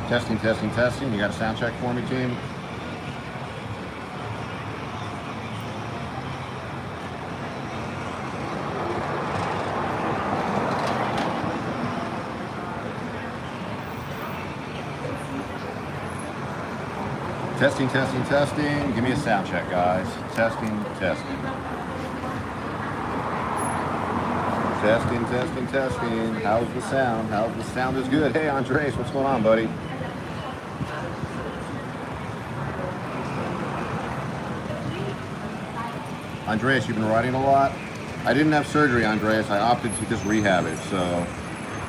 Testing, testing, testing. You got a sound check for me, team? Testing, testing, testing. Give me a sound check, guys. Testing, testing. Testing, testing, testing. How's the sound? How's the sound is good. Hey, Andres, what's going on, buddy? Andreas, you've been riding a lot? I didn't have surgery, Andreas. I opted to just rehab it, so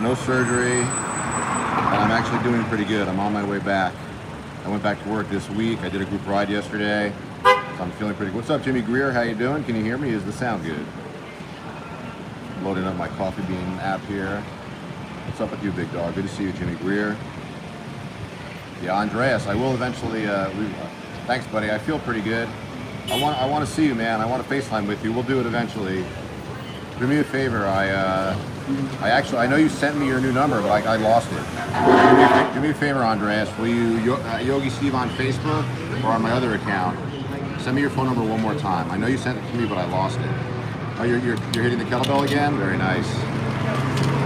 no surgery, and I'm actually doing pretty good. I'm on my way back. I went back to work this week. I did a group ride yesterday, so I'm feeling pretty good. What's up, Jimmy Greer? How you doing? Can you hear me? Is the sound good? Loading up my Coffee Bean app here. What's up with you, big dog? Good to see you, Jimmy Greer. Yeah, Andreas, I will eventually, thanks, buddy. I feel pretty good. I want to see you, man. I want to FaceTime with you. We'll do it eventually. Do me a favor. I know you sent me your new number, but I lost it. Do me a favor, Andreas. Will you, Yogi Steve on Facebook or on my other account, send me your phone number one more time. I know you sent it to me, but I lost it. Oh, you're hitting the kettlebell again? Very nice.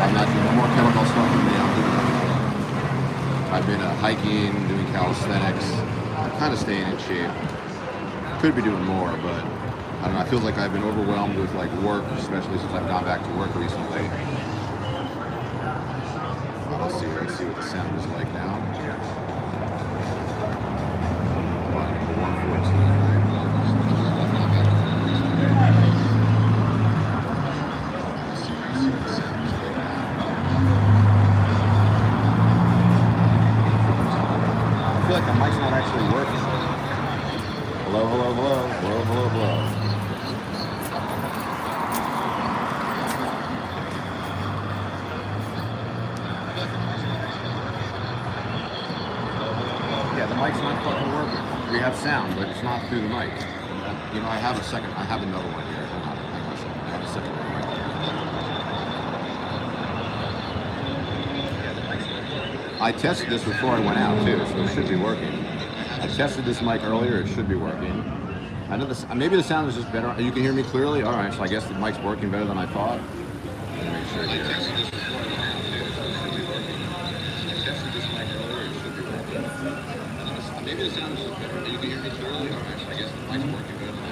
I'm not doing no more kettlebell stuff for me. I've been hiking, doing calisthenics. I'm kind of staying in shape. Could be doing more, but I don't know. I feel like I've been overwhelmed with like work, especially since I've gone back to work recently. Let's see what the sound is like now. 114. I feel like the mic's not actually working. Hello, hello, hello, hello, hello, hello. Yeah, the mic's not fucking working. We have sound, but it's not through the mic. You know, I have another one here. Hold on, hang on a second. I have a second one. I tested this before I went out too, so it should be working. I tested this mic earlier, it should be working. I know this, maybe the sound is just better. You can hear me clearly? All right, so I guess the mic's working better than I thought. Let me make sure here. I tested this before I went out too, so it should be working. I tested this mic earlier, it should be working. Maybe the sound is just better. You can hear me clearly? All right, so I guess the mic's working better than I thought.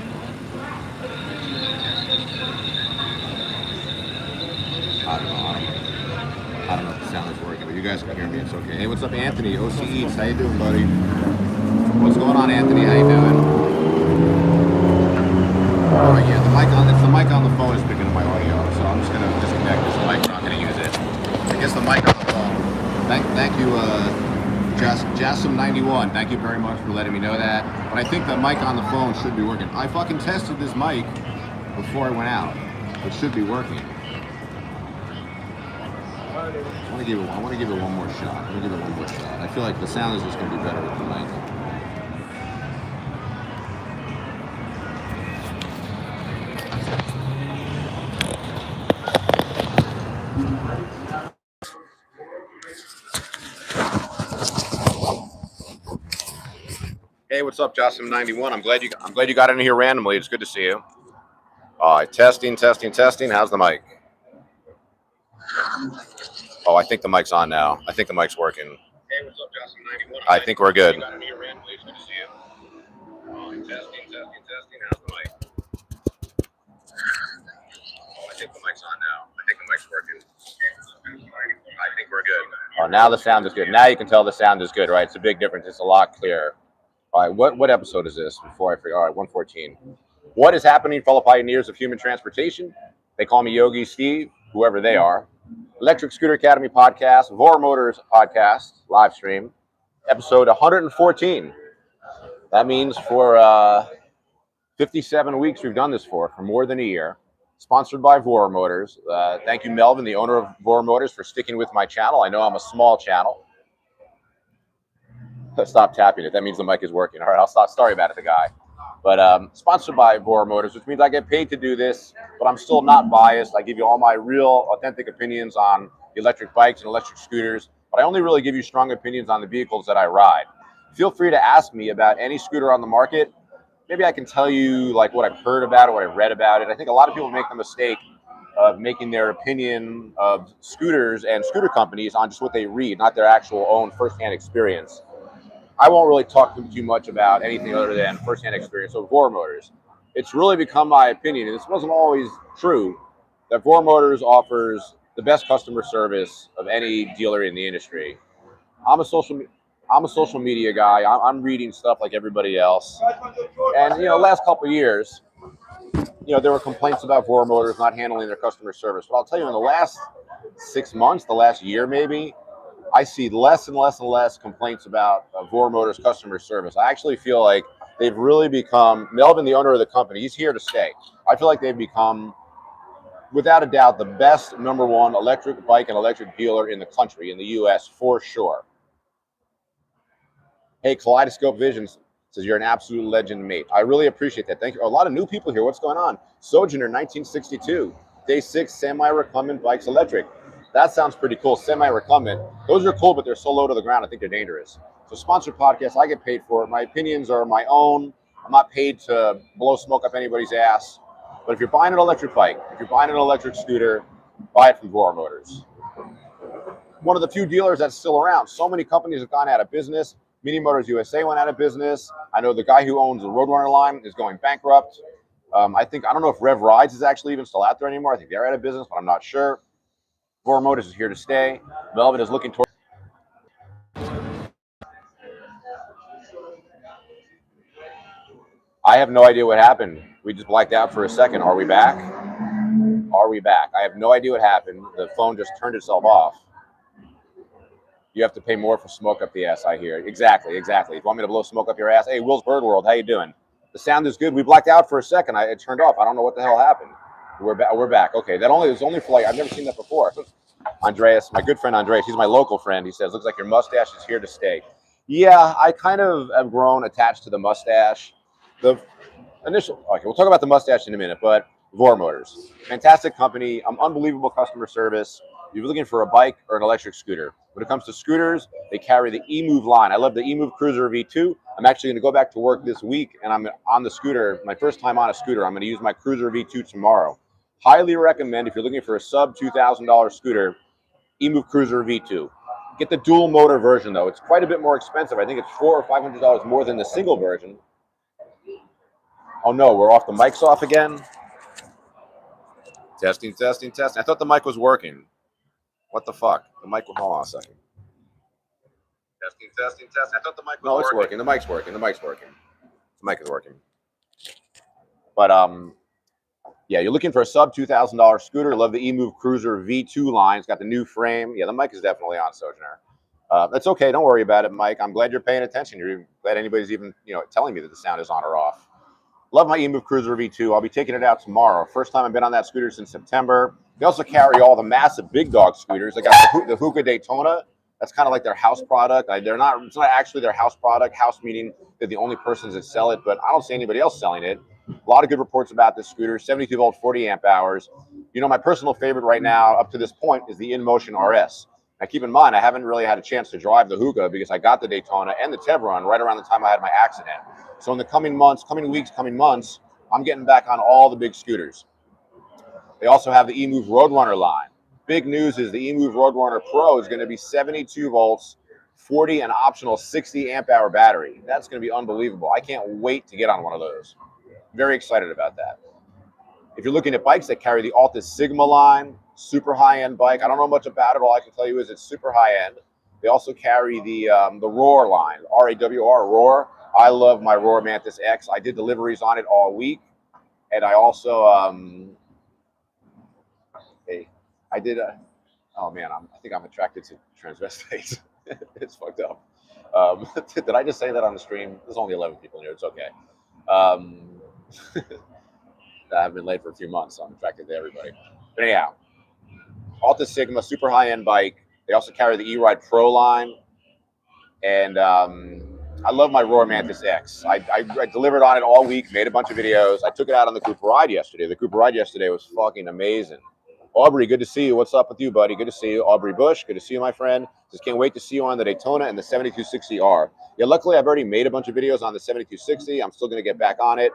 I don't know if the sound is working, but you guys can hear me, it's okay. Hey, what's up, Anthony? OC Eats, how you doing, buddy? What's going on, Anthony? How you doing? All right, yeah, it's the mic on the phone is picking up my audio, so I'm just gonna disconnect this mic. I'm not gonna use it. I guess the mic on the phone. Thank you, Jassim91. Thank you very much for letting me know that. But I think the mic on the phone should be working. I fucking tested this mic before I went out. It should be working. I want to give it one more shot. I feel like the sound is just going to be better with the mic. Hey, what's up, Jassim91? I'm glad you got in here randomly. It's good to see you. All right, testing. How's the mic? Oh, I think the mic's on now. I think the mic's working. Hey, what's up, Jassim91? I think we're good. Got in here randomly. It's good to see you. All right, testing. How's the mic? Oh, I think the mic's on now. I think the mic's working. I think we're good. Oh, now the sound is good. Now you can tell the sound is good, right? It's a big difference. It's a lot clearer. All right, what episode is this? Before I forget. All right, 114. What is happening, fellow pioneers of human transportation? They call me Yogi Steve, whoever they are. Electric Scooter Academy podcast, Vor Motors podcast, live stream, episode 114. That means for 57 weeks we've done this for more than a year. Sponsored by Vor Motors. Thank you, Melvin, the owner of Vor Motors, for sticking with my channel. I know I'm a small channel. Stop tapping it. That means the mic is working. All right, I'll stop. Sorry about it, the guy. But sponsored by Vor Motors, which means I get paid to do this, but I'm still not biased. I give you all my real, authentic opinions on electric bikes and electric scooters. but I only really give you strong opinions on the vehicles that I ride. Feel free to ask me about any scooter on the market. Maybe I can tell you like what I've heard about it, what I read about it. I think a lot of people make the mistake of making their opinion of scooters and scooter companies on just what they read, not their actual own firsthand experience. I won't really talk too much about anything other than firsthand experience. So Vor Motors, it's really become my opinion, and this wasn't always true, that Vor Motors offers the best customer service of any dealer in the industry. I'm a social I'm a social media guy. I'm reading stuff like everybody else, and last couple of years, there were complaints about Vor Motors not handling their customer service. But I'll tell you, in the last 6 months, the last year maybe, I see less and less and less complaints about Vor Motors customer service. I actually feel like they've really become, Melvin, the owner of the company, he's here to stay. I feel like they've become, without a doubt, the best #1 electric bike and electric dealer in the country, in the U.S. for sure. Hey, Kaleidoscope Visions says you're an absolute legend, mate. I really appreciate that. Thank you. A lot of new people here. What's going on? Sojourner 1962, day 6, semi-recumbent bikes electric. That sounds pretty cool. Semi-recumbent. Those are cool, but they're so low to the ground, I think they're dangerous. So sponsored podcast, I get paid for it. My opinions are my own. I'm not paid to blow smoke up anybody's ass. But if you're buying an electric bike, if you're buying an electric scooter, buy it from Vor Motors. One of the few dealers that's still around. So many companies have gone out of business. Mini Motors USA went out of business. I know the guy who owns the Roadrunner line is going bankrupt. I don't know if Rev Rides is actually even still out there anymore. I think they're out of business, but I'm not sure. Vor Motors is here to stay. Melvin is looking toward. I have no idea what happened. We just blacked out for a second. Are we back? Are we back? I have no idea what happened. The phone just turned itself off. You have to pay more for smoke up the ass, I hear. Exactly. If you want me to blow smoke up your ass, hey, Will's Bird World, how you doing? The sound is good. We blacked out for a second. It turned off. I don't know what the hell happened. We're back. Okay, it was only for I've never seen that before. Andreas, my good friend Andreas, he's my local friend. He says, looks like your mustache is here to stay. Yeah, I kind of have grown attached to the mustache. Okay, we'll talk about the mustache in a minute, but Vor Motors, fantastic company, unbelievable customer service. If you're looking for a bike or an electric scooter. When it comes to scooters, they carry the eMove line. I love the eMove Cruiser V2. I'm actually going to go back to work this week, and I'm on the scooter, my first time on a scooter. I'm going to use my Cruiser V2 tomorrow. Highly recommend, if you're looking for a sub $2,000 scooter, eMove Cruiser V2. Get the dual motor version, though. It's quite a bit more expensive. I think it's $400 or $500 more than the single version. Oh no, we're off. The mic's off again. Testing. I thought the mic was working. What the fuck? The mic. Hold on a second. Testing. I thought the mic was working. No, it's working. The mic's working. The mic is working. But yeah, you're looking for a sub $2,000 scooter. Love the eMove Cruiser V2 line. It's got the new frame. Yeah, the mic is definitely on, Sojourner. That's okay. Don't worry about it, Mike. I'm glad you're paying attention. You're glad anybody's even telling me that the sound is on or off. Love my eMove Cruiser V2. I'll be taking it out tomorrow. First time I've been on that scooter since September. They also carry all the massive big dog scooters. They got the Hookah Daytona. That's kind of like their house product. It's not actually their house product. House meaning they're the only persons that sell it, but I don't see anybody else selling it. A lot of good reports about this scooter. 72 volt, 40 amp hours. My personal favorite right now up to this point is the InMotion RS. Now keep in mind, I haven't really had a chance to drive the Hookah because I got the Daytona and the Tevron right around the time I had my accident. So in the coming months, I'm getting back on all the big scooters. They also have the eMove Roadrunner line. Big news is the eMove Roadrunner Pro is going to be 72 volts, 40 and optional 60 amp hour battery. That's going to be unbelievable. I can't wait to get on one of those. Very excited about that. If you're looking at bikes that carry the Alta Sigma line, super high-end bike. I don't know much about it. All I can tell you is it's super high-end. They also carry the Roar line, RAWR, Roar. I love my Roar Mantis X. I did deliveries on it all week. And I also, I think I'm attracted to transvestites. It's fucked up. Did I just say that on the stream? There's only 11 people here. It's okay. I've been late for a few months, so I'm attracted to everybody. But anyhow, Alta Sigma, super high-end bike. They also carry the E-Ride Pro line. And I love my Roar Mantis X. I delivered on it all week, made a bunch of videos. I took it out on the Cooper Ride yesterday. The Cooper Ride yesterday was fucking amazing. Aubrey, good to see you. What's up with you, buddy? Good to see you. Aubrey Bush, good to see you, my friend. Just can't wait to see you on the Daytona and the 7260R. Yeah, luckily I've already made a bunch of videos on the 7260. I'm still going to get back on it,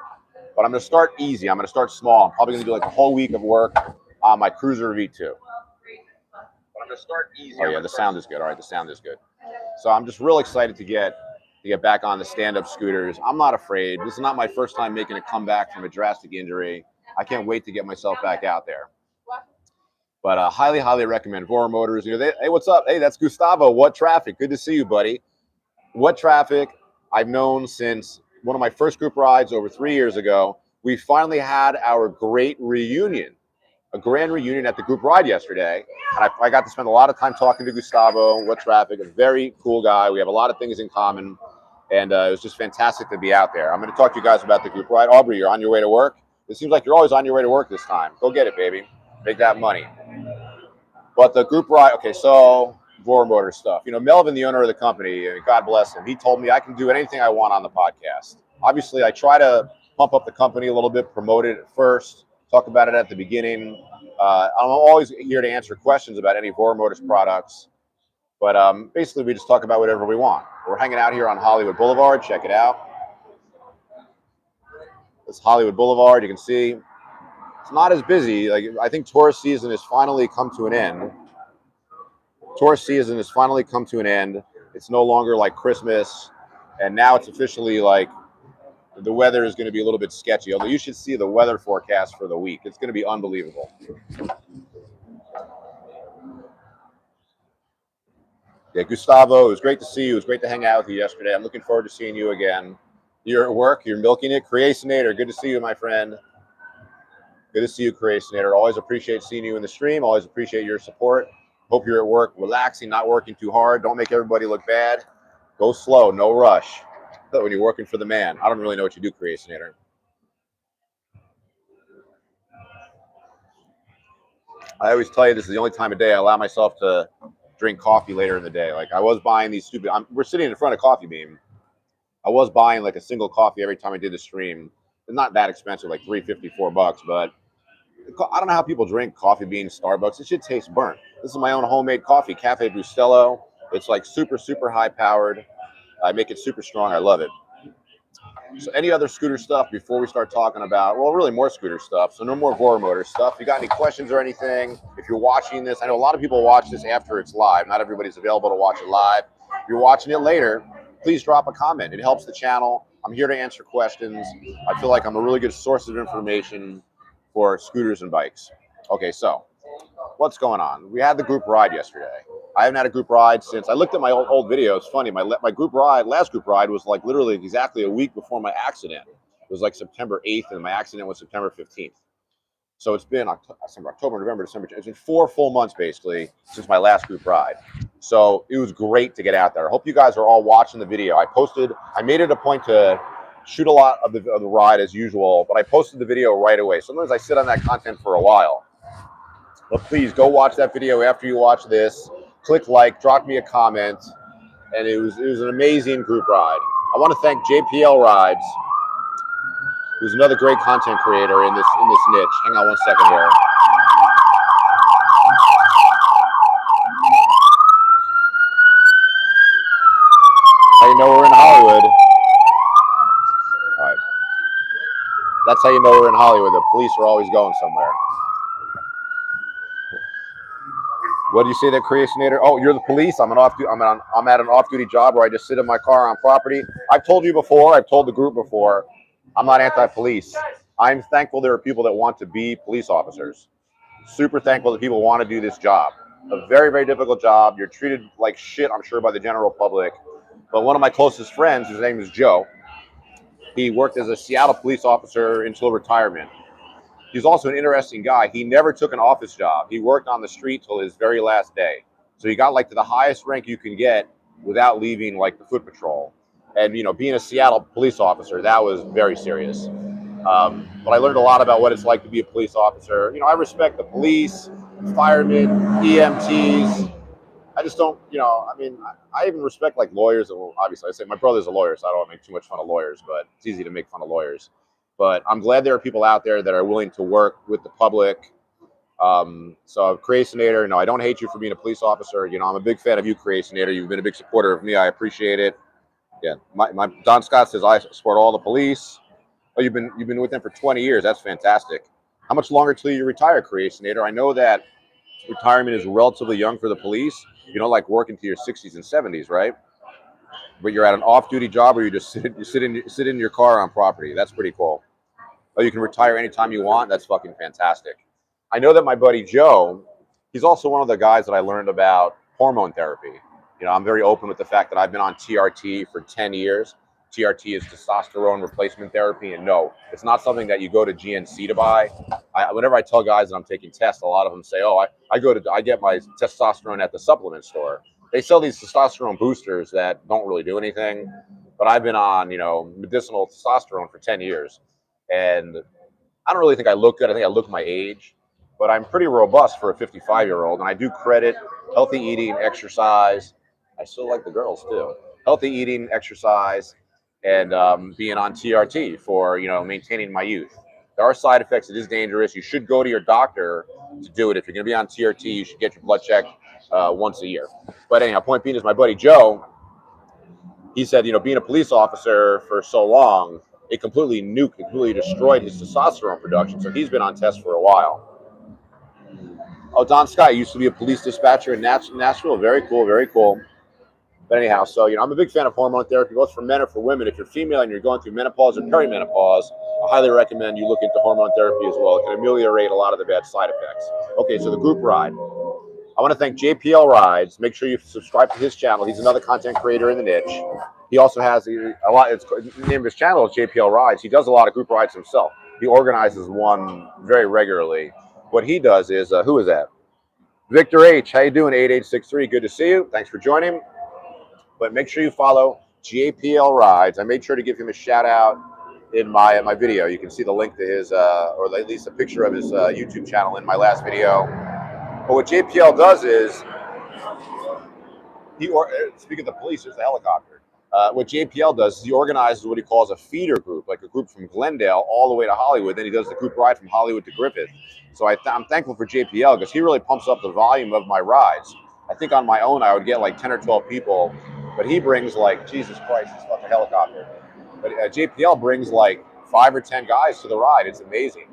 but I'm going to start easy. I'm going to start small. I'm probably going to do like a whole week of work on my Cruiser V2. But I'm going to start easy. Oh yeah, the sound is good. All right, the sound is good. So I'm just real excited to get back on the stand-up scooters. I'm not afraid. This is not my first time making a comeback from a drastic injury. I can't wait to get myself back out there. But highly, highly recommend Vor Motors. You know, hey, what's up? Hey, that's Gustavo. What Traffic? Good to see you, buddy. What Traffic? I've known since one of my first group rides over 3 years ago. We finally had our great reunion, a grand reunion at the group ride yesterday. And I got to spend a lot of time talking to Gustavo. What Traffic? A very cool guy. We have a lot of things in common. And it was just fantastic to be out there. I'm going to talk to you guys about the group ride. Aubrey, you're on your way to work? It seems like you're always on your way to work this time. Go get it, baby. Make that money. But the group ride, okay, so Vor Motors stuff. You know, Melvin, the owner of the company, God bless him, he told me I can do anything I want on the podcast. Obviously, I try to pump up the company a little bit, promote it at first, talk about it at the beginning. I'm always here to answer questions about any Vor Motors products. But basically, we just talk about whatever we want. We're hanging out here on Hollywood Boulevard. Check it out. It's Hollywood Boulevard. You can see it's not as busy. Like, I think tourist season has finally come to an end. Tourist season has finally come to an end. It's no longer like Christmas, and now it's officially like the weather is going to be a little bit sketchy. Although you should see the weather forecast for the week. It's going to be unbelievable. Yeah, Gustavo, it was great to see you. It was great to hang out with you yesterday. I'm looking forward to seeing you again. You're at work. You're milking it. Creationator, good to see you, my friend. Good to see you, Creationator. Always appreciate seeing you in the stream. Always appreciate your support. Hope you're at work relaxing, not working too hard. Don't make everybody look bad. Go slow, no rush. When you're working for the man. I don't really know what you do, Creationator. I always tell you this is the only time of day I allow myself to drink coffee later in the day. Like I was buying these stupid, we're sitting in front of Coffee Beam. I was buying like a single coffee every time I did the stream. It's not that expensive, like $3.54, but I don't know how people drink Coffee Bean Starbucks. It should taste burnt. This is my own homemade coffee, Cafe Bustelo. It's like super, super high powered. I make it super strong. I love it. So any other scooter stuff before we start talking about, well, really more scooter stuff. So no more Vor Motors stuff. If you got any questions or anything, if you're watching this, I know a lot of people watch this after it's live. Not everybody's available to watch it live. If you're watching it later, please drop a comment. It helps the channel. I'm here to answer questions. I feel like I'm a really good source of information for scooters and bikes. Okay, so what's going on? We had the group ride yesterday. I haven't had a group ride since I looked at my old video. It's funny. My last group ride was like literally exactly a week before my accident. It was like September 8th, and my accident was September 15th. So it's been October, November, December. It's been 4 full months basically since my last group ride. So it was great to get out there. I hope you guys are all watching the video. I made it a point to shoot a lot of the ride as usual, but I posted the video right away. Sometimes I sit on that content for a while. But please go watch that video after you watch this. Click like, drop me a comment, and it was an amazing group ride. I want to thank JPL Rides, who's another great content creator in this niche. Hang on one second here. How you know we're in Hollywood? All right. That's how you know we're in Hollywood. The police are always going somewhere. What did you say, that Creationator? Oh, you're the police? I'm at an off-duty job where I just sit in my car on property. I've told you before. I've told the group before. I'm not anti-police. I'm thankful there are people that want to be police officers. Super thankful that people want to do this job. A very, very difficult job. You're treated like shit, I'm sure, by the general public. But one of my closest friends, his name is Joe, he worked as a Seattle police officer until retirement. He's also an interesting guy. He never took an office job. He worked on the street till his very last day. So he got like to the highest rank you can get without leaving like the foot patrol. And, you know, being a Seattle police officer, that was very serious. But I learned a lot about what it's like to be a police officer. You know, I respect the police, firemen, EMTs. I just don't, you know, I mean, I even respect like lawyers. Well, obviously, I say my brother's a lawyer, so I don't want to make too much fun of lawyers, but it's easy to make fun of lawyers. But I'm glad there are people out there that are willing to work with the public So Creationator, you know, I don't hate you for being a police officer. You know, I'm a big fan of you, Creationator. You've been a big supporter of me. I appreciate it. Yeah, my Don Scott says I support all the police. Oh, you've been with them for 20 years. That's fantastic. How much longer till you retire, Creationator? I know that retirement is relatively young for the police. You don't like working to your 60s and 70s, right? But you're at an off-duty job, or you just sit in your car on property. That's pretty cool. Oh, you can retire anytime you want. That's fucking fantastic. I know that my buddy Joe, he's also one of the guys that I learned about hormone therapy. You know, I'm very open with the fact that I've been on TRT for 10 years. TRT is testosterone replacement therapy, and no, it's not something that you go to GNC to buy. Whenever I tell guys that I'm taking tests, a lot of them say, "Oh, I get my testosterone at the supplement store." They sell these testosterone boosters that don't really do anything, but I've been on, you know, medicinal testosterone for 10 years, and I don't really think I look good. I think I look my age, but I'm pretty robust for a 55-year-old, and I do credit healthy eating, exercise. I still like the girls too. Healthy eating, exercise, and being on TRT for, you know, maintaining my youth. There are side effects. It is dangerous. You should go to your doctor to do it. If you're going to be on TRT, you should get your blood checked once a year. But anyhow, point being is my buddy Joe, he said, you know, being a police officer for so long, it completely nuked, it completely destroyed his testosterone production. So he's been on test for a while. Oh, Don Scott used to be a police dispatcher in Nashville. Very cool, very cool. But anyhow, so, you know, I'm a big fan of hormone therapy, both for men or for women. If you're female and you're going through menopause or perimenopause, I highly recommend you look into hormone therapy as well. It can ameliorate a lot of the bad side effects. Okay, so the group ride. I want to thank JPL Rides. Make sure you subscribe to his channel. He's another content creator in the niche. He also has a lot. The name of his channel is JPL Rides. He does a lot of group rides himself. He organizes one very regularly. What he does is, who is that? Victor H. How you doing? 8863. Good to see you. Thanks for joining. But make sure you follow JPL Rides. I made sure to give him a shout out in my video. You can see the link to his, or at least a picture of his YouTube channel in my last video. But what JPL does is, speaking of the police, there's the helicopter. What JPL does is he organizes what he calls a feeder group, like a group from Glendale all the way to Hollywood. Then he does the group ride from Hollywood to Griffith. So I'm thankful for JPL because he really pumps up the volume of my rides. I think on my own I would get like 10 or 12 people, but he brings like, Jesus Christ, this fucking helicopter. But JPL brings like 5 or 10 guys to the ride. It's amazing.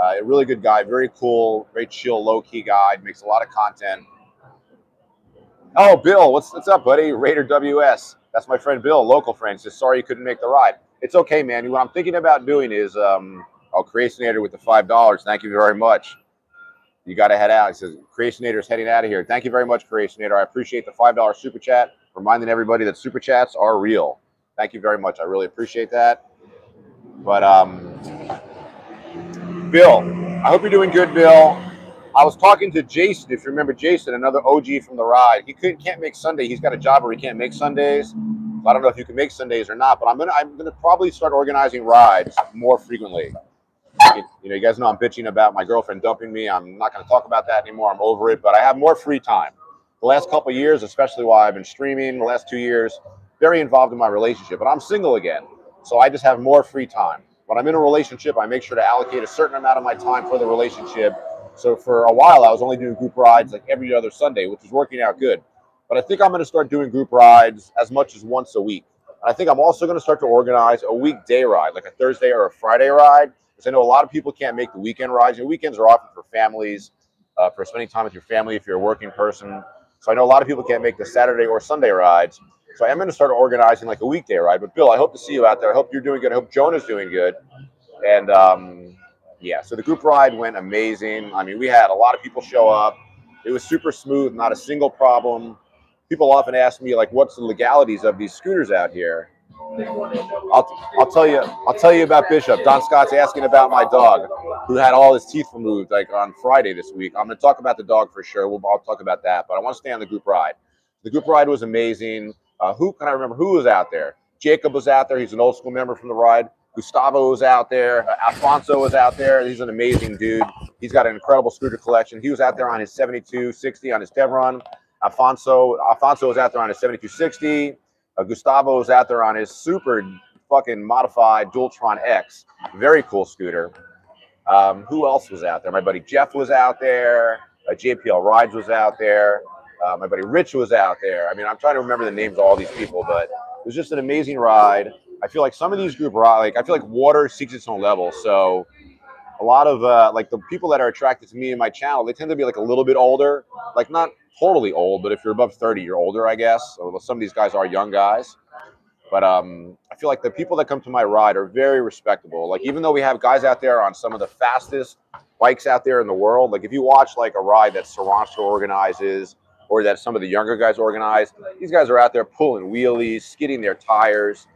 A really good guy, very cool, very chill, low-key guy, makes a lot of content. Oh, Bill, what's up, buddy? Raider WS. That's my friend Bill, local friend. He says, sorry you couldn't make the ride. It's okay, man. What I'm thinking about doing is, Creationator with the $5. Thank you very much. You got to head out. He says, Creationator's heading out of here. Thank you very much, Creationator. I appreciate the $5 super chat. Reminding everybody that super chats are real. Thank you very much. I really appreciate that. But, Bill, I hope you're doing good, Bill. I was talking to Jason, if you remember Jason, another OG from the ride. He can't make Sunday. He's got a job where he can't make Sundays. So I don't know if you can make Sundays or not, but I'm gonna probably start organizing rides more frequently. You know, you guys know I'm bitching about my girlfriend dumping me. I'm not gonna talk about that anymore. I'm over it, but I have more free time. The last couple of years, especially while I've been streaming, the last 2 years, very involved in my relationship, but I'm single again. So I just have more free time. When I'm in a relationship, I make sure to allocate a certain amount of my time for the relationship. So for a while, I was only doing group rides like every other Sunday, which is working out good. But I think I'm going to start doing group rides as much as once a week. And I think I'm also going to start to organize a weekday ride, like a Thursday or a Friday ride, because I know a lot of people can't make the weekend rides. And weekends are often for families, for spending time with your family if you're a working person. So I know a lot of people can't make the Saturday or Sunday rides. So I am going to start organizing like a weekday ride. But Bill, I hope to see you out there. I hope you're doing good. I hope Jonah's doing good. And yeah, so the group ride went amazing. I mean, we had a lot of people show up. It was super smooth, not a single problem. People often ask me, like, what's the legalities of these scooters out here? I'll tell you about Bishop. Don Scott's asking about my dog, who had all his teeth removed like on Friday this week. I'm going to talk about the dog for sure. I'll talk about that, but I want to stay on the group ride. The group ride was amazing. Who can I remember? Who was out there? Jacob was out there. He's an old school member from the ride. Gustavo was out there. Alfonso was out there. He's an amazing dude. He's got an incredible scooter collection. He was out there on his 7260 on his Devron. Alfonso was out there on his 7260. Gustavo was out there on his super fucking modified Dualtron X. Very cool scooter. Who else was out there? My buddy Jeff was out there. JPL Rides was out there. My buddy Rich was out there. I mean, I'm trying to remember the names of all these people, but it was just an amazing ride. I feel like some of these group rides, like I feel like water seeks its own level. So a lot of like the people that are attracted to me and my channel, they tend to be like a little bit older, like not totally old, but if you're above 30, you're older, I guess. Although some of these guys are young guys. But I feel like the people that come to my ride are very respectable. Like even though we have guys out there on some of the fastest bikes out there in the world, like if you watch like a ride that Sarancho organizes or that some of the younger guys organize, these guys are out there pulling wheelies, skidding their tires.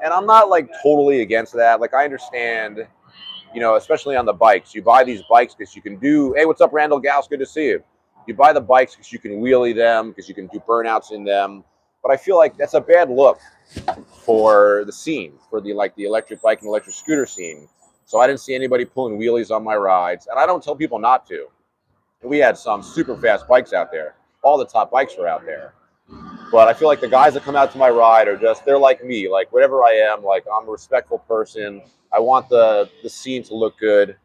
And I'm not like totally against that. Like I understand, you know, especially on the bikes. You buy these bikes because you can do, hey, what's up, Randall Gauss? Good to see you. You buy the bikes because you can wheelie them, because you can do burnouts in them. But I feel like that's a bad look for the scene, for the electric bike and electric scooter scene. So I didn't see anybody pulling wheelies on my rides. And I don't tell people not to. We had some super fast bikes out there. All the top bikes were out there. But I feel like the guys that come out to my ride are just, they're like me. Like whatever I am, like I'm a respectful person. I want the scene to look good.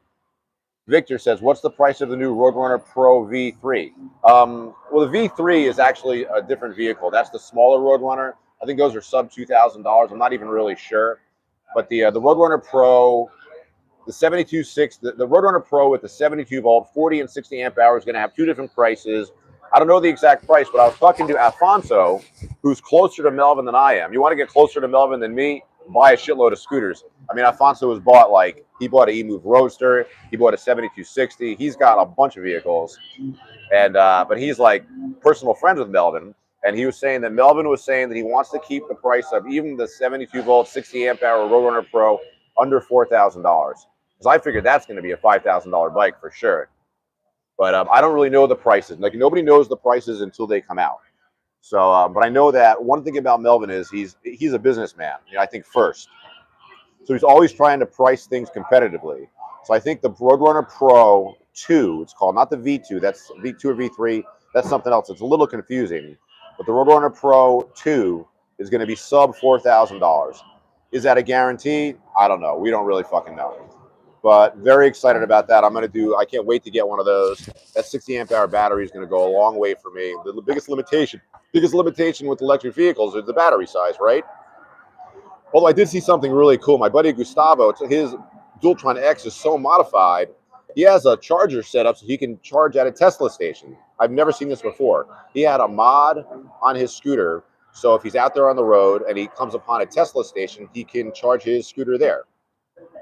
Victor says, what's the price of the new Roadrunner Pro V3? Well, the V3 is actually a different vehicle. That's the smaller Roadrunner. I think those are sub $2,000. I'm not even really sure. But the Roadrunner Pro, the 72.6, the Roadrunner Pro with the 72 volt, 40 and 60 amp hour is going to have two different prices. I don't know the exact price, but I was talking to Alfonso, who's closer to Melvin than I am. You want to get closer to Melvin than me? Buy a shitload of scooters. I mean, Alfonso has bought he bought an E-Move Roadster, he bought a 7260. He's got a bunch of vehicles, and but he's like personal friends with Melvin, and he was saying that Melvin was saying that he wants to keep the price of even the 72 volt, 60 amp hour Roadrunner Pro under $4,000. Because I figured that's going to be a $5,000 bike for sure. But I don't really know the prices. Like nobody knows the prices until they come out. So, but I know that one thing about Melvin is he's a businessman. You know, I think first. So he's always trying to price things competitively. So I think the Roadrunner Pro 2, it's called, not the V2. That's V2 or V3. That's something else. It's a little confusing. But the Roadrunner Pro 2 is going to be sub $4,000. Is that a guarantee? I don't know. We don't really fucking know. But very excited about that. I can't wait to get one of those. That 60 amp hour battery is going to go a long way for me. The biggest limitation with electric vehicles is the battery size, right? Although I did see something really cool. My buddy Gustavo, his Dualtron X is so modified. He has a charger set up so he can charge at a Tesla station. I've never seen this before. He had a mod on his scooter. So if he's out there on the road and he comes upon a Tesla station, he can charge his scooter there.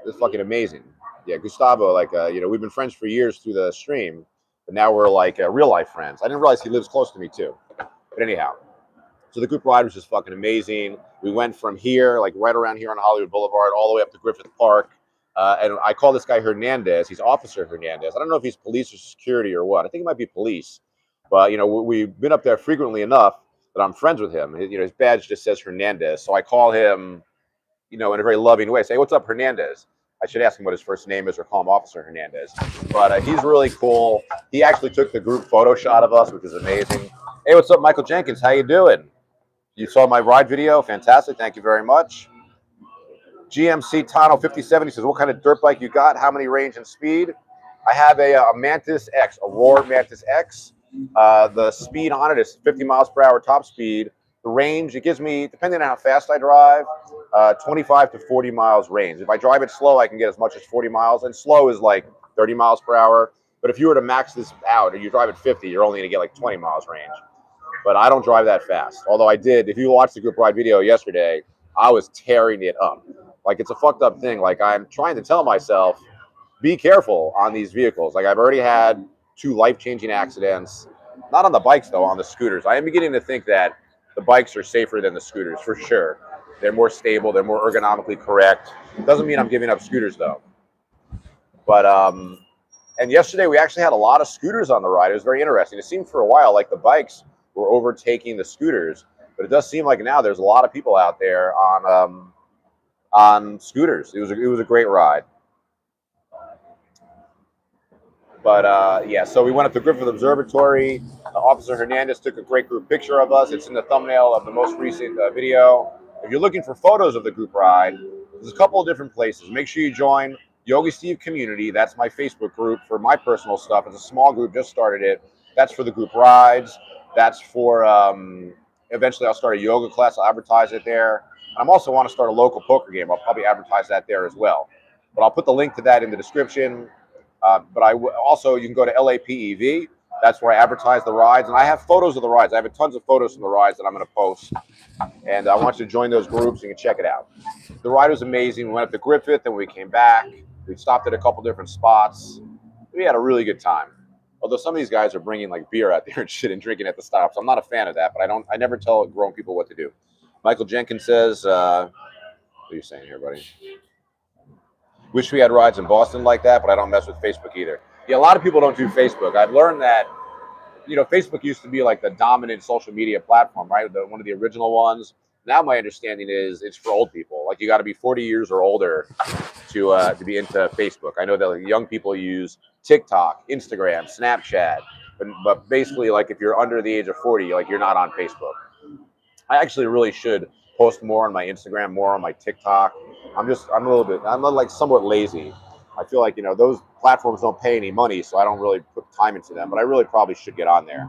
It's fucking amazing. Yeah, Gustavo, you know, we've been friends for years through the stream, but now we're like real life friends. I didn't realize he lives close to me too. But anyhow, so the group ride was just fucking amazing. We went from here, like right around here on Hollywood Boulevard, all the way up to Griffith Park. And I call this guy Hernandez. He's Officer Hernandez. I don't know if he's police or security or what. I think he might be police. But, you know, we've been up there frequently enough that I'm friends with him. You know, his badge just says Hernandez. So I call him, you know, in a very loving way. Say, hey, what's up, Hernandez? I should ask him what his first name is or call him Officer Hernandez. But he's really cool. He actually took the group photo shot of us, which is amazing. Hey, what's up, Michael Jenkins? How you doing? You saw my ride video? Fantastic. Thank you very much. GMC Tano 5070 says, what kind of dirt bike you got? How many range and speed? I have a Mantis X, a Roar Mantis X. The speed on it is 50 miles per hour top speed. The range, it gives me, depending on how fast I drive, 25 to 40 miles range. If I drive it slow, I can get as much as 40 miles, and slow is like 30 miles per hour. But if you were to max this out and you drive at 50, you're only going to get like 20 miles range. But I don't drive that fast. Although I did, if you watched the group ride video yesterday, I was tearing it up. Like, it's a fucked up thing. Like, I'm trying to tell myself, be careful on these vehicles. Like, I've already had 2 life-changing accidents. Not on the bikes, though, on the scooters. I am beginning to think that the bikes are safer than the scooters, for sure. They're more stable. They're more ergonomically correct. Doesn't mean I'm giving up scooters, though. But, and yesterday we actually had a lot of scooters on the ride. It was very interesting. It seemed for a while like the bikes were overtaking the scooters, but it does seem like now there's a lot of people out there on scooters. It was a great ride. But yeah, so we went up to Griffith Observatory. Officer Hernandez took a great group picture of us. It's in the thumbnail of the most recent video. If you're looking for photos of the group ride, there's a couple of different places. Make sure you join Yogi Steve Community. That's my Facebook group for my personal stuff. It's a small group, just started it. That's for the group rides. That's for eventually I'll start a yoga class. I'll advertise it there. And I'm also want to start a local poker game. I'll probably advertise that there as well. But I'll put the link to that in the description. But also, you can go to LAPEV. That's where I advertise the rides. And I have photos of the rides. I have tons of photos from the rides that I'm going to post. And I want you to join those groups. You can check it out. The ride was amazing. We went up to Griffith, then we came back. We stopped at a couple different spots. We had a really good time. Although some of these guys are bringing like beer out there and shit and drinking at the stops. I'm not a fan of that, but I never tell grown people what to do. Michael Jenkins says, what are you saying here, buddy? Wish we had rides in Boston like that, but I don't mess with Facebook either. Yeah, a lot of people don't do Facebook. I've learned that, Facebook used to be like the dominant social media platform, right? One of the original ones. Now my understanding is it's for old people. Like you got to be 40 years or older to be into Facebook. I know that like, young people use TikTok, Instagram, Snapchat, but basically like if you're under the age of 40, like you're not on Facebook. I actually really should post more on my Instagram, more on my TikTok. I'm like somewhat lazy. I feel like, those platforms don't pay any money, so I don't really put time into them, but I really probably should get on there.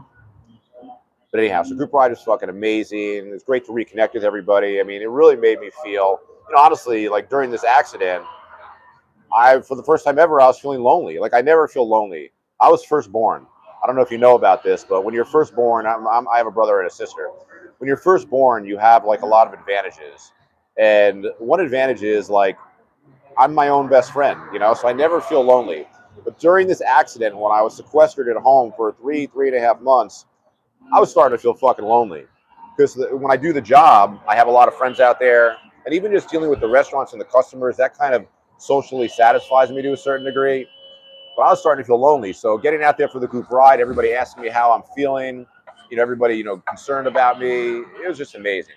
But anyhow, so group ride was fucking amazing. It was great to reconnect with everybody. I mean, it really made me feel, honestly, like during this accident, for the first time ever, I was feeling lonely. Like I never feel lonely. I was firstborn. I don't know if you know about this, but when you're firstborn, I have a brother and a sister. When you're firstborn, you have like a lot of advantages. And one advantage is like, I'm my own best friend, so I never feel lonely. But during this accident, when I was sequestered at home for 3.5 months, I was starting to feel fucking lonely. Because when I do the job, I have a lot of friends out there. And even just dealing with the restaurants and the customers, that kind of socially satisfies me to a certain degree. But I was starting to feel lonely. So getting out there for the group ride, everybody asking me how I'm feeling, everybody, concerned about me. It was just amazing.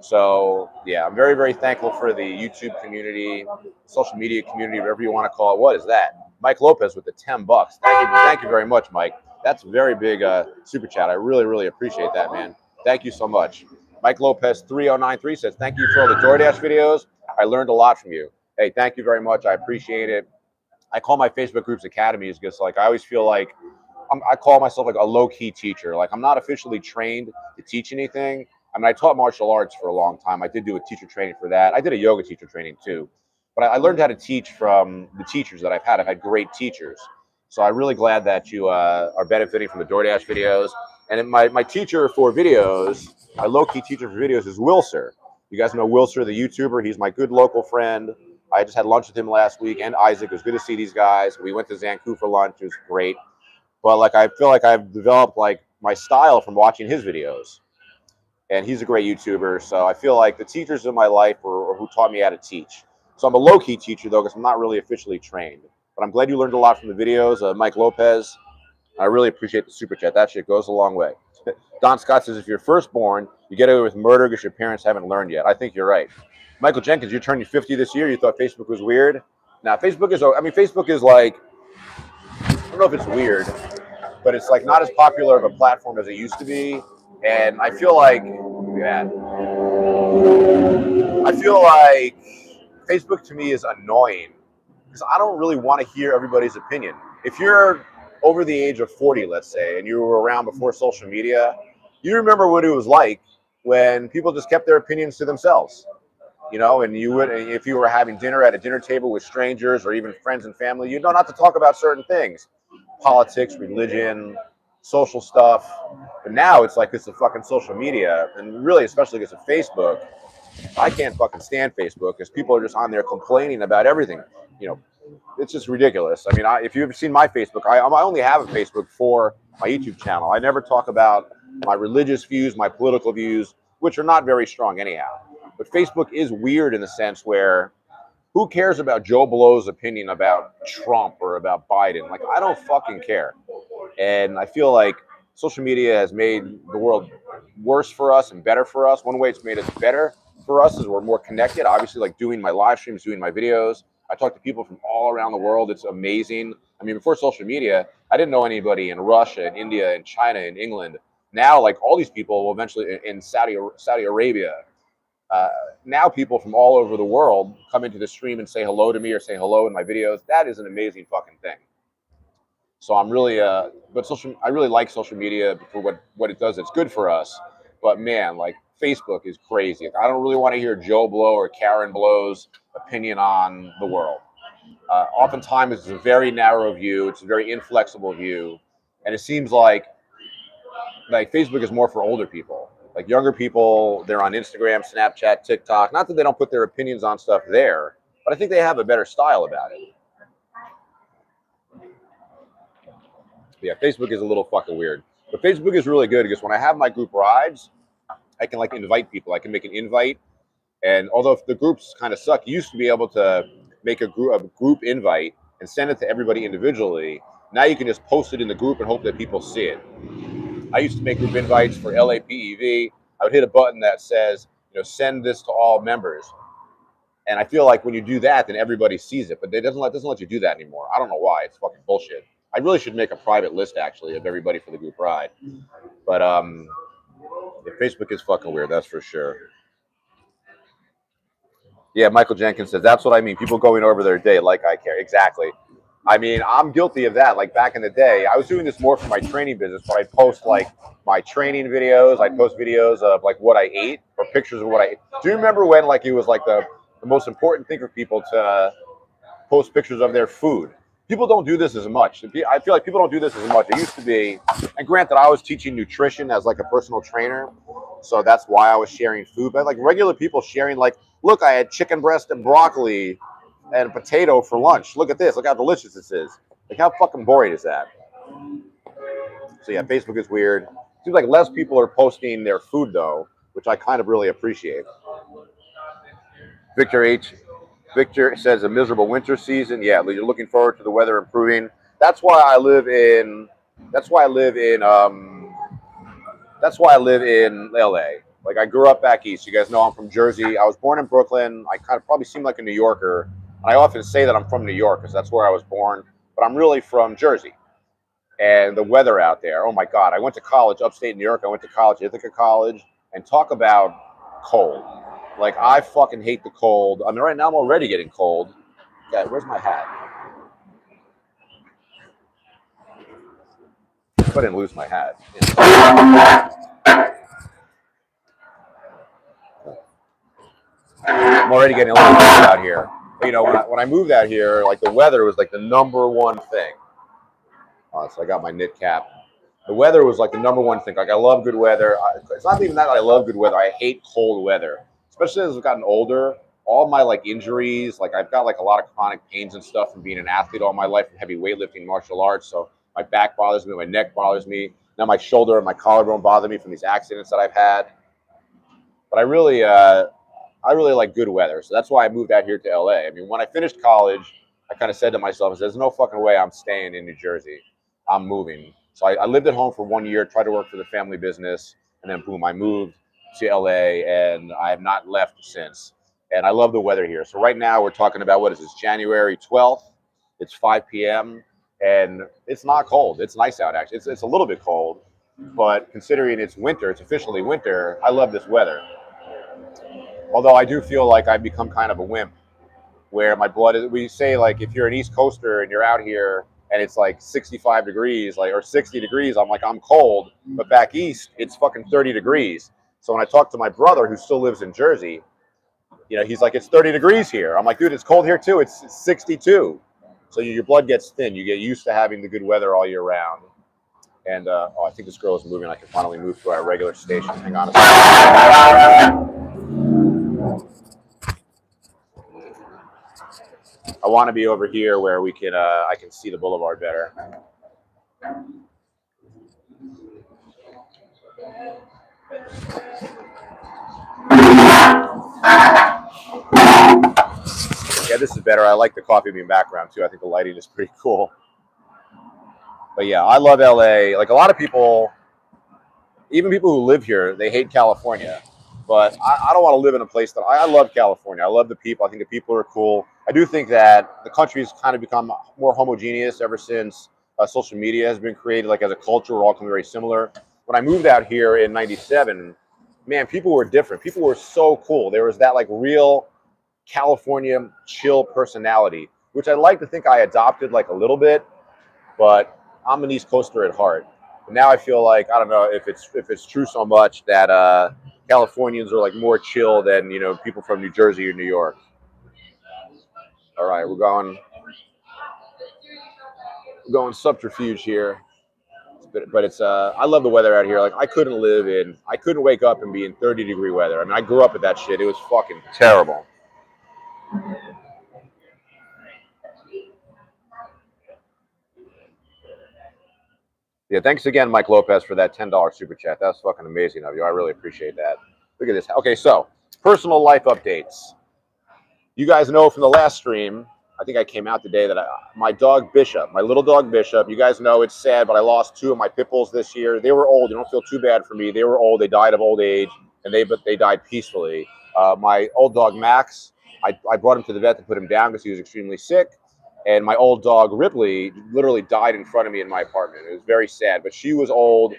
So yeah, I'm very, very thankful for the YouTube community, social media community, whatever you want to call it. What is that? Mike Lopez with the $10. Thank you very much, Mike. That's a very big super chat. I really, really appreciate that, man. Thank you so much. Mike Lopez 3093 says, thank you for all the DoorDash videos. I learned a lot from you. Hey, thank you very much. I appreciate it. I call my Facebook groups academies because like I always feel like I call myself like a low-key teacher. Like I'm not officially trained to teach anything. I mean, I taught martial arts for a long time. I did do a teacher training for that. I did a yoga teacher training too. But I learned how to teach from the teachers that I've had. I've had great teachers. So I'm really glad that you are benefiting from the DoorDash videos. And my teacher for videos, my low-key teacher for videos is Wilser. You guys know Wilser, the YouTuber. He's my good local friend. I just had lunch with him last week, and Isaac. It was good to see these guys. We went to Zanku for lunch. It was great. But like I feel like I've developed like my style from watching his videos. And he's a great YouTuber. So I feel like the teachers in my life are who taught me how to teach. So I'm a low-key teacher, though, because I'm not really officially trained. But I'm glad you learned a lot from the videos. Mike Lopez, I really appreciate the super chat. That shit goes a long way. Don Scott says, if you're firstborn, you get away with murder because your parents haven't learned yet. I think you're right. Michael Jenkins, you're turning 50 this year. You thought Facebook was weird. Now, Facebook is like, I don't know if it's weird, but it's like not as popular of a platform as it used to be. And I feel like, Facebook to me is annoying because I don't really want to hear everybody's opinion. If you're over the age of 40, let's say, and you were around before social media, you remember what it was like when people just kept their opinions to themselves. And if you were having dinner at a dinner table with strangers or even friends and family, you know not to talk about certain things, politics, religion, social stuff. But now it's like it's a fucking social media, and really, especially because of Facebook, I can't fucking stand Facebook because people are just on there complaining about everything. It's just ridiculous. I mean, if you've ever seen my Facebook, I only have a Facebook for my YouTube channel. I never talk about my religious views, my political views, which are not very strong anyhow. But Facebook is weird in the sense where who cares about Joe Blow's opinion about Trump or about Biden? Like, I don't fucking care. And I feel like social media has made the world worse for us and better for us. One way it's made us better for us is we're more connected. Obviously, like doing my live streams, doing my videos. I talk to people from all around the world. It's amazing. I mean, before social media, I didn't know anybody in Russia, in India, in China, in England. Now, like all these people will eventually in Saudi Arabia. now people from all over the world come into the stream and say hello to me or say hello in my videos. That is an amazing fucking thing. So I'm really, I really like social media for what it does. It's good for us. But man, like Facebook is crazy. I don't really want to hear Joe Blow or Karen Blow's opinion on the world. Oftentimes it's a very narrow view. It's a very inflexible view. And it seems like Facebook is more for older people. Like younger people, they're on Instagram, Snapchat, TikTok. Not that they don't put their opinions on stuff there, but I think they have a better style about it. Yeah, Facebook is a little fucking weird. But Facebook is really good because when I have my group rides, I can like invite people. I can make an invite. And although if the groups kind of suck, you used to be able to make a group invite and send it to everybody individually. Now you can just post it in the group and hope that people see it. I used to make group invites for LAPEV. I would hit a button that says, send this to all members. And I feel like when you do that, then everybody sees it. But it doesn't let you do that anymore. I don't know why. It's fucking bullshit. I really should make a private list, actually, of everybody for the group ride. But yeah, Facebook is fucking weird, that's for sure. Yeah, Michael Jenkins says, that's what I mean. People going over their day like I care. Exactly. I mean, I'm guilty of that. Like back in the day, I was doing this more for my training business, but I'd post like my training videos. I'd post videos of like what I ate or pictures of what I ate. Do you remember when like it was like the most important thing for people to post pictures of their food? People don't do this as much. I feel like people don't do this as much. It used to be, and granted, I was teaching nutrition as like a personal trainer, so that's why I was sharing food. But like regular people sharing like, look, I had chicken breast and broccoli and potato for lunch. Look at this. Look how delicious this is. Like, how fucking boring is that? So yeah, Facebook is weird. Seems like less people are posting their food though, which I kind of really appreciate. Victor says a miserable winter season. Yeah, you're looking forward to the weather improving. That's why I live in LA. Like I grew up back east. You guys know I'm from Jersey. I was born in Brooklyn. I kind of probably seem like a New Yorker. I often say that I'm from New York because that's where I was born, but I'm really from Jersey. And the weather out there, oh my God. I went to college upstate New York. I went to college, Ithaca College, and talk about cold. Like, I fucking hate the cold. I mean, right now I'm already getting cold. Yeah, where's my hat? I didn't lose my hat. Yeah. I'm already getting a little cold out here. But, when I moved out here, like the weather was like the number one thing. So I got my knit cap. The weather was like the number one thing. Like I love good weather. It's not even that I love good weather. I hate cold weather, especially as I've gotten older. All my like injuries, like I've got like a lot of chronic pains and stuff from being an athlete all my life from heavy weightlifting, martial arts. So my back bothers me, my neck bothers me. Now my shoulder and my collarbone bother me from these accidents that I've had. But I really like good weather. So that's why I moved out here to LA. I mean, when I finished college, I kind of said to myself, there's no fucking way I'm staying in New Jersey. I'm moving. So I lived at home for 1 year, tried to work for the family business, and then boom, I moved to LA, and I have not left since. And I love the weather here. So right now we're talking about, what is this, January 12th? It's 5 p.m. and it's not cold. It's nice out, actually. It's a little bit cold, but considering it's winter, it's officially winter, I love this weather. Although I do feel like I've become kind of a wimp, where my blood is, we say like if you're an East Coaster and you're out here and it's like 65 degrees, like, or 60 degrees, I'm like, I'm cold. But back east, it's fucking 30 degrees. So when I talk to my brother who still lives in Jersey, he's like, it's 30 degrees here. I'm like, dude, it's cold here too. It's 62. So your blood gets thin. You get used to having the good weather all year round. And I think this girl is moving. I can finally move to our regular station. Hang on a second. I want to be over here where we can I can see the boulevard better. Yeah, this is better. I like the coffee bean background too. I think the lighting is pretty cool. But yeah, I love LA. Like a lot of people, even people who live here, they hate California. But I don't want to live in a place that I love California. I love the people. I think the people are cool. I do think that the country's kind of become more homogeneous ever since social media has been created. Like as a culture, we're all coming very similar. When I moved out here in '97, man, people were different. People were so cool. There was that like real California chill personality, which I like to think I adopted like a little bit, but I'm an East Coaster at heart. But now I feel like, I don't know if it's true so much that Californians are like more chill than, you know, people from New Jersey or New York. All right, we're going subterfuge here. But it's I love the weather out here. Like I couldn't wake up and be in 30-degree weather. I mean, I grew up with that shit. It was fucking terrible. Yeah, thanks again, Mike Lopez, for that $10 super chat. That was fucking amazing of you. I really appreciate that. Look at this. Okay, so personal life updates. You guys know from the last stream, I think I came out today that my dog Bishop, my little dog Bishop, you guys know it's sad, but I lost 2 of my pit bulls this year. They were old. You don't feel too bad for me. They were old. They died of old age, and they died peacefully. My old dog Max, I brought him to the vet to put him down because he was extremely sick. And my old dog Ripley literally died in front of me in my apartment. It was very sad, but she was old.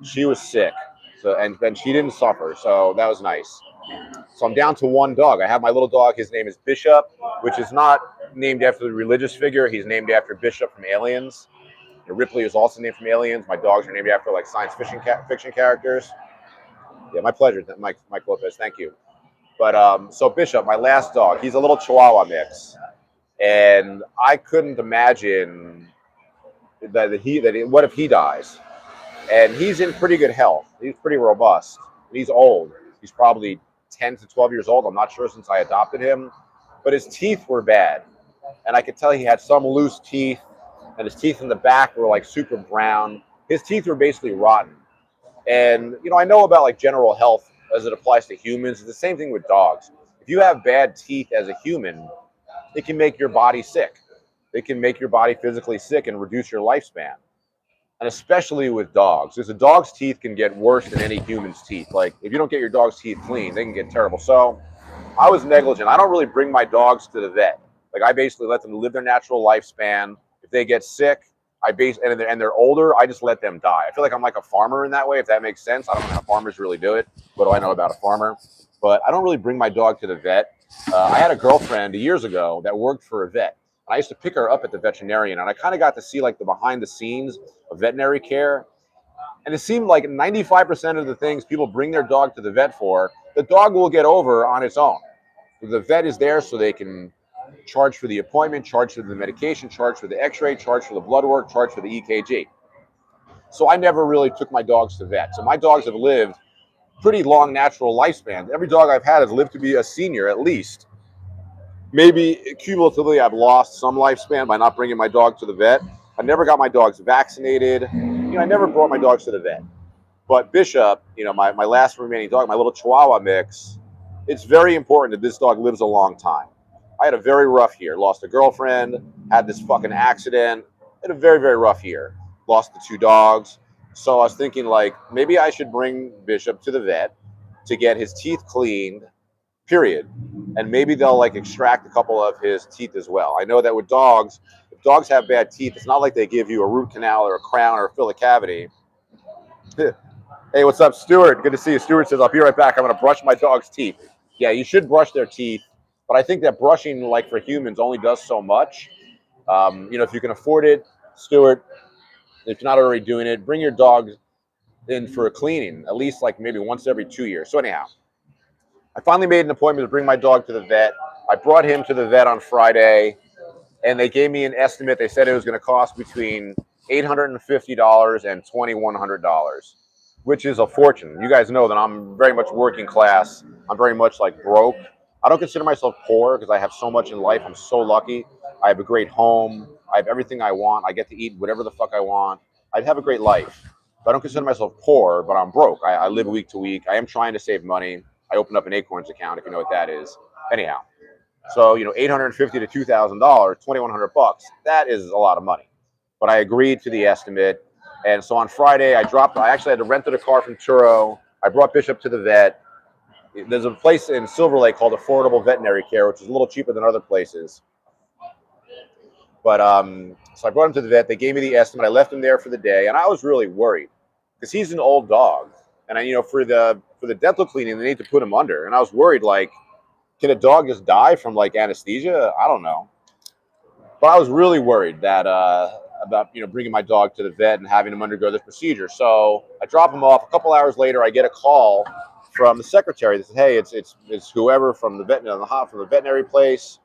She was sick. So and she didn't suffer. So that was nice. So I'm down to 1 dog. I have my little dog. His name is Bishop, which is not named after the religious figure. He's named after Bishop from Aliens. And Ripley is also named from Aliens. My dogs are named after like science fiction characters. Yeah, my pleasure, Mike Lopez. Thank you. But so Bishop, my last dog, he's a little Chihuahua mix, and I couldn't imagine what if he dies? And he's in pretty good health. He's pretty robust. He's old. He's probably 10 to 12 years old. I'm not sure since I adopted him, but his teeth were bad. And I could tell he had some loose teeth, and his teeth in the back were like super brown. His teeth were basically rotten. And, you know, I know about like general health as it applies to humans. It's the same thing with dogs. If you have bad teeth as a human, it can make your body sick. It can make your body physically sick and reduce your lifespan. And especially with dogs, because a dog's teeth can get worse than any human's teeth. Like if you don't get your dog's teeth clean, they can get terrible. So I was negligent. I don't really bring my dogs to the vet. Like I basically let them live their natural lifespan. If they get sick, and they're older, I just let them die. I feel like I'm like a farmer in that way, if that makes sense. I don't know how farmers really do it. What do I know about a farmer? But I don't really bring my dog to the vet. I had a girlfriend years ago that worked for a vet. I used to pick her up at the veterinarian, and I kind of got to see like the behind the scenes of veterinary care. And it seemed like 95% of the things people bring their dog to the vet for, the dog will get over on its own. The vet is there so they can charge for the appointment, charge for the medication, charge for the x-ray, charge for the blood work, charge for the EKG. So I never really took my dogs to vet. So my dogs have lived pretty long natural lifespans. Every dog I've had has lived to be a senior at least. Maybe cumulatively I've lost some lifespan by not bringing my dog to the vet. I never got my dogs vaccinated. You know, I never brought my dogs to the vet. But Bishop, you know, my last remaining dog, my little Chihuahua mix, it's very important that this dog lives a long time. I had a very rough year. Lost a girlfriend, had this fucking accident. Had a very, very rough year. Lost the 2 dogs. So I was thinking, like, maybe I should bring Bishop to the vet to get his teeth cleaned, period. And maybe they'll, like, extract a couple of his teeth as well. I know that with dogs, if dogs have bad teeth, it's not like they give you a root canal or a crown or fill a cavity. Hey, what's up, Stuart? Good to see you. Stuart says, I'll be right back. I'm going to brush my dog's teeth. Yeah, you should brush their teeth. But I think that brushing, like for humans, only does so much. You know, if you can afford it, Stuart, if you're not already doing it, bring your dog in for a cleaning, at least like maybe once every 2 years. So anyhow, I finally made an appointment to bring my dog to the vet. I brought him to the vet on Friday, and they gave me an estimate. They said it was going to cost between $850 and $2,100, which is a fortune. You guys know that I'm very much working class. I'm very much like broke. I don't consider myself poor because I have so much in life. I'm so lucky. I have a great home. I have everything I want. I get to eat whatever the fuck I want. I have a great life. I don't consider myself poor, but I'm broke. I live week to week. I am trying to save money. I opened up an Acorns account, if you know what that is. Anyhow, so, you know, $850 to $2,000, $2,100, that is a lot of money. But I agreed to the estimate. And so on Friday, I actually had to rent a car from Turo. I brought Bishop to the vet. There's a place in Silver Lake called Affordable Veterinary Care, which is a little cheaper than other places. But so I brought him to the vet. They gave me the estimate. I left him there for the day, and I was really worried because he's an old dog. And for the dental cleaning, they need to put him under. And I was worried, like, can a dog just die from like anesthesia? I don't know. But I was really worried that about bringing my dog to the vet and having him undergo this procedure. So I drop him off. A couple hours later, I get a call from the secretary that says, "Hey, it's whoever from the veterinary place.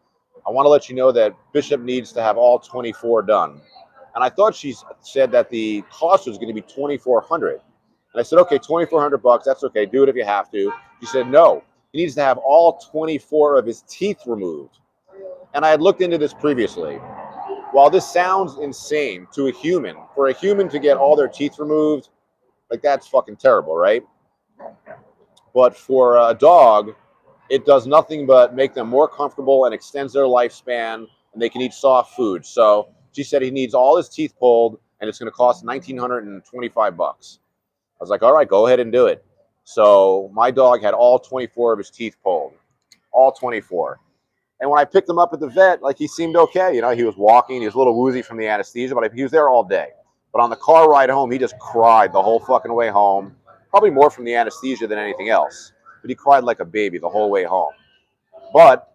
I want to let you know that Bishop needs to have all 24 done." And I thought she said that the cost was going to be $2,400. And I said, "Okay, $2,400. That's okay. Do it if you have to." She said, "No, he needs to have all 24 of his teeth removed." And I had looked into this previously. While this sounds insane to a human, for a human to get all their teeth removed, like that's fucking terrible, right? But for a dog, it does nothing but make them more comfortable and extends their lifespan, and they can eat soft food. So she said he needs all his teeth pulled, and it's going to cost $1,925. I was like, all right, go ahead and do it. So my dog had all 24 of his teeth pulled, all 24. And when I picked him up at the vet, like he seemed okay. He was walking. He was a little woozy from the anesthesia, but he was there all day. But on the car ride home, he just cried the whole fucking way home. Probably more from the anesthesia than anything else. But he cried like a baby the whole way home. But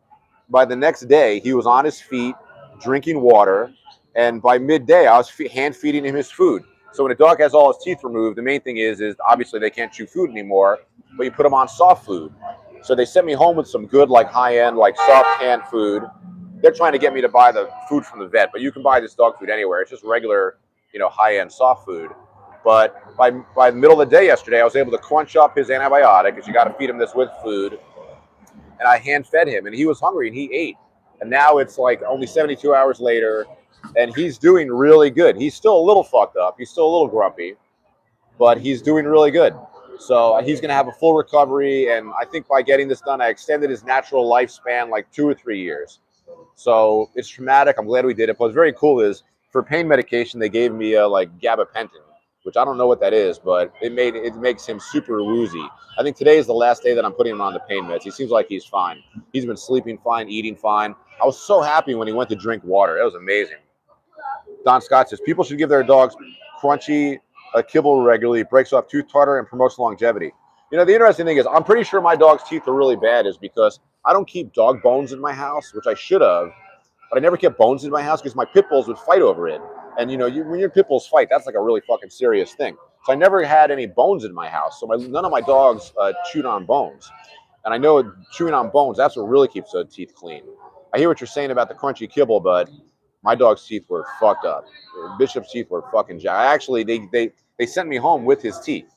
by the next day, he was on his feet, drinking water. And by midday, I was hand feeding him his food. So when a dog has all his teeth removed, the main thing is obviously they can't chew food anymore, but you put them on soft food. So they sent me home with some good, like high-end, like soft canned food. They're trying to get me to buy the food from the vet, but you can buy this dog food anywhere. It's just regular, high-end soft food. But by the middle of the day yesterday, I was able to crunch up his antibiotic, because you got to feed him this with food. And I hand-fed him, and he was hungry, and he ate. And now it's like only 72 hours later, and he's doing really good. He's still a little fucked up. He's still a little grumpy, but he's doing really good. So he's going to have a full recovery, and I think by getting this done, I extended his natural lifespan like 2 or 3 years. So it's traumatic. I'm glad we did it. But what's very cool is for pain medication, they gave me like gabapentin, which I don't know what that is, but it makes him super woozy. I think today is the last day that I'm putting him on the pain meds. He seems like he's fine. He's been sleeping fine, eating fine. I was so happy when he went to drink water. It was amazing. Don Scott says people should give their dogs crunchy kibble regularly. It breaks off tooth tartar and promotes longevity. The interesting thing is I'm pretty sure my dog's teeth are really bad is because I don't keep dog bones in my house, which I should have, but I never kept bones in my house because my pit bulls would fight over it. And when your pit bulls fight, that's like a really fucking serious thing. So I never had any bones in my house. So none of my dogs chewed on bones. And I know chewing on bones, that's what really keeps the teeth clean. I hear what you're saying about the crunchy kibble, but my dog's teeth were fucked up. Bishop's teeth were fucking jacked. Actually, they sent me home with his teeth,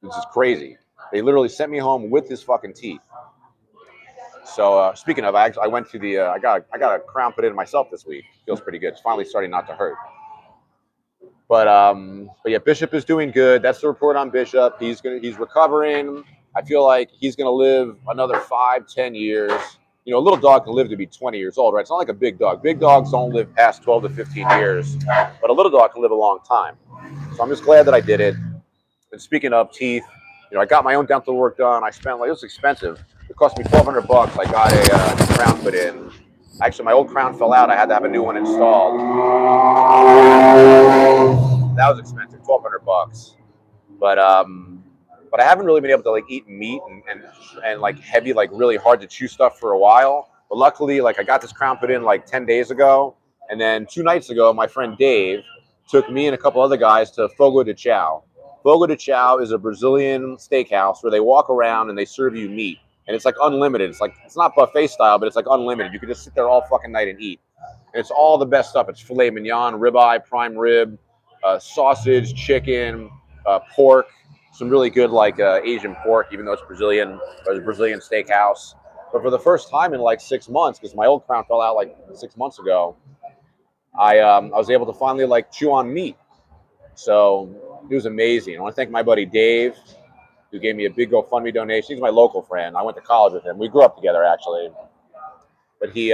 which is crazy. They literally sent me home with his fucking teeth. So speaking of, I went to the I got a crown put in myself this week. Feels pretty good. It's finally starting not to hurt. But yeah, Bishop is doing good. That's the report on Bishop. He's recovering. I feel like he's gonna live another 5-10 years. A little dog can live to be 20 years old, right? It's not like a big dog. Big dogs don't live past 12 to 15 years, but a little dog can live a long time. So I'm just glad that I did it. And speaking of teeth, I got my own dental work done. I spent it was expensive. It cost me $1,200. I got a crown put in. Actually, my old crown fell out. I had to have a new one installed. That was expensive, $1,200. But I haven't really been able to like eat meat and like heavy, like really hard to chew stuff for a while. But luckily, like I got this crown put in like 10 days ago. And then 2 nights ago, my friend Dave took me and a couple other guys to Fogo de Chao. Fogo de Chao is a Brazilian steakhouse where they walk around and they serve you meat. And it's like unlimited. It's not buffet style, but it's like unlimited. You can just sit there all fucking night and eat. And it's all the best stuff. It's filet mignon, ribeye, prime rib, sausage, chicken, pork. Some really good like Asian pork, even though it's Brazilian. There's a Brazilian steakhouse. But for the first time in like 6 months, because my old crown fell out like 6 months ago, I was able to finally like chew on meat. So it was amazing. I want to thank my buddy Dave, who gave me a big GoFundMe donation. He's my local friend. I went to college with him. We grew up together actually. But he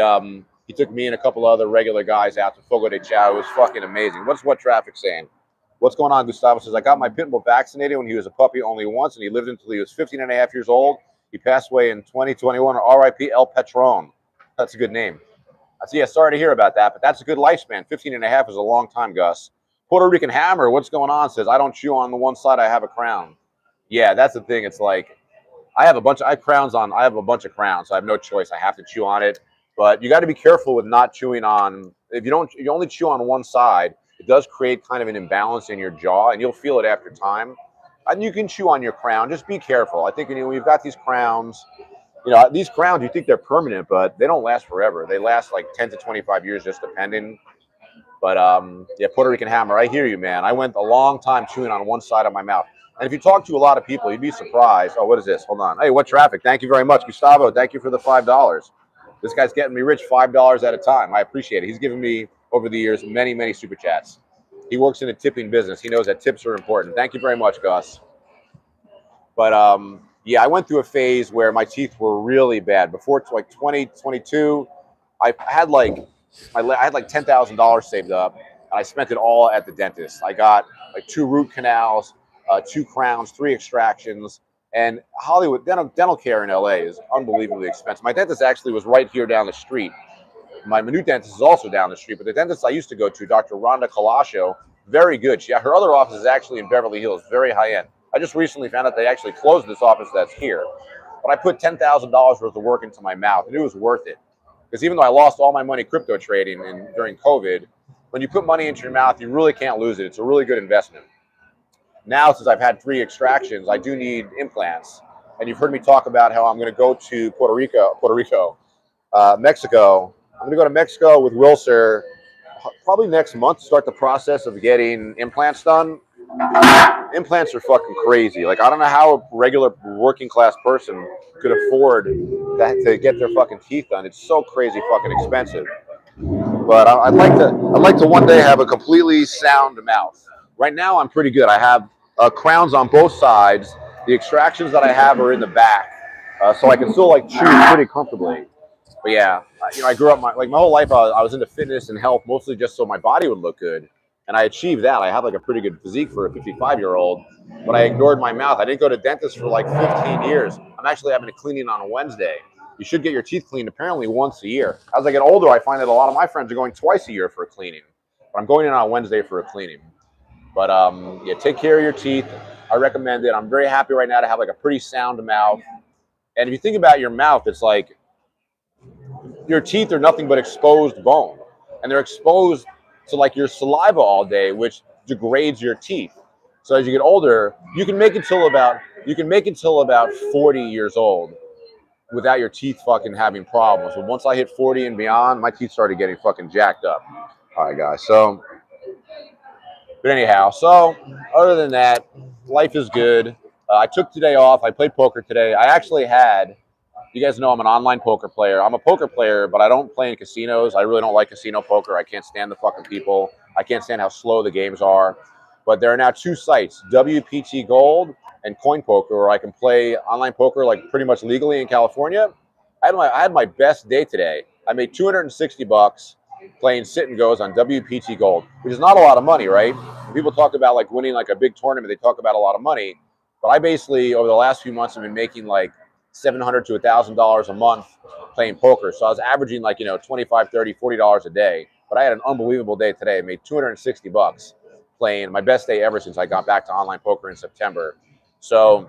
took me and a couple other regular guys out to Fogo de Chao. It was fucking amazing. What's what traffic saying? What's going on? Gustavo says, I got my pit bull vaccinated when he was a puppy only once, and he lived until he was 15 and a half years old. He passed away in 2021. R.I.P. El Patron. That's a good name. I said, yeah, sorry to hear about that, but that's a good lifespan. 15 and a half is a long time, Gus. Puerto Rican Hammer, what's going on? Says, I don't chew on the one side, I have a crown. Yeah, that's the thing. It's like I have crowns on. I have a bunch of crowns, so I have no choice. I have to chew on it. But you got to be careful with not chewing on. If you only chew on one side, it does create kind of an imbalance in your jaw, and you'll feel it after time. And you can chew on your crown. Just be careful. I think when you've got these crowns, these crowns, you think they're permanent, but they don't last forever. They last like 10 to 25 years, just depending. But yeah, Puerto Rican hammer, I hear you, man. I went a long time chewing on one side of my mouth. And if you talk to a lot of people, you'd be surprised. Oh, what is this? Hold on. Hey, what traffic? Thank you very much. Gustavo, thank you for the $5. This guy's getting me rich $5 at a time. I appreciate it. He's given me, over the years, many, many super chats. He works in the tipping business. He knows that tips are important. Thank you very much, Gus. But yeah, I went through a phase where my teeth were really bad. Before like 2022, I had like $10,000 saved up, and I spent it all at the dentist. I got like 2 root canals, 2 crowns, 3 extractions, and Hollywood dental care in LA is unbelievably expensive. My dentist actually was right here down the street. My new dentist is also down the street, but the dentist I used to go to, Dr. Rhonda Colascio, very good. Her other office is actually in Beverly Hills, very high end. I just recently found out they actually closed this office that's here. But I put $10,000 worth of work into my mouth, and it was worth it. Because even though I lost all my money crypto trading during COVID, when you put money into your mouth, you really can't lose it. It's a really good investment. Now, since I've had 3 extractions, I do need implants. And you've heard me talk about how I'm going to go to Mexico. I'm going to go to Mexico with Wilser probably next month to start the process of getting implants done. Implants are fucking crazy. Like, I don't know how a regular working class person could afford that to get their fucking teeth done. It's so crazy fucking expensive. But I'd like to one day have a completely sound mouth. Right now, I'm pretty good. I have crowns on both sides. The extractions that I have are in the back, so I can still like chew pretty comfortably. But yeah, I grew up my whole life. I was into fitness and health, mostly just so my body would look good, and I achieved that. I have like a pretty good physique for a 55-year-old, but I ignored my mouth. I didn't go to dentist for like 15 years. I'm actually having a cleaning on a Wednesday. You should get your teeth cleaned apparently once a year. As I get older, I find that a lot of my friends are going twice a year for a cleaning, but I'm going in on a Wednesday for a cleaning. But yeah, take care of your teeth. I recommend it. I'm very happy right now to have like a pretty sound mouth. And if you think about your mouth, it's like your teeth are nothing but exposed bone, and they're exposed to like your saliva all day, which degrades your teeth. So as you get older, you can make it till about 40 years old without your teeth fucking having problems. But once I hit 40 and beyond, my teeth started getting fucking jacked up. All right, guys. But anyhow, so other than that, life is good. I took today off. I played poker today. I actually had. You guys know I'm an online poker player. I'm a poker player, but I don't play in casinos. I really don't like casino poker. I can't stand the fucking people. I can't stand how slow the games are. But there are now 2 sites, WPT Gold and Coin Poker, where I can play online poker like pretty much legally in California. I had my best day today. I made $260 playing sit and goes on WPT Gold, which is not a lot of money, right? When people talk about like winning like a big tournament, they talk about a lot of money. But I basically, over the last few months, have been making like $700 to $1,000 a month playing poker. So I was averaging like, $25, $30, $40 a day. But I had an unbelievable day today. I made $260 playing, my best day ever since I got back to online poker in September. So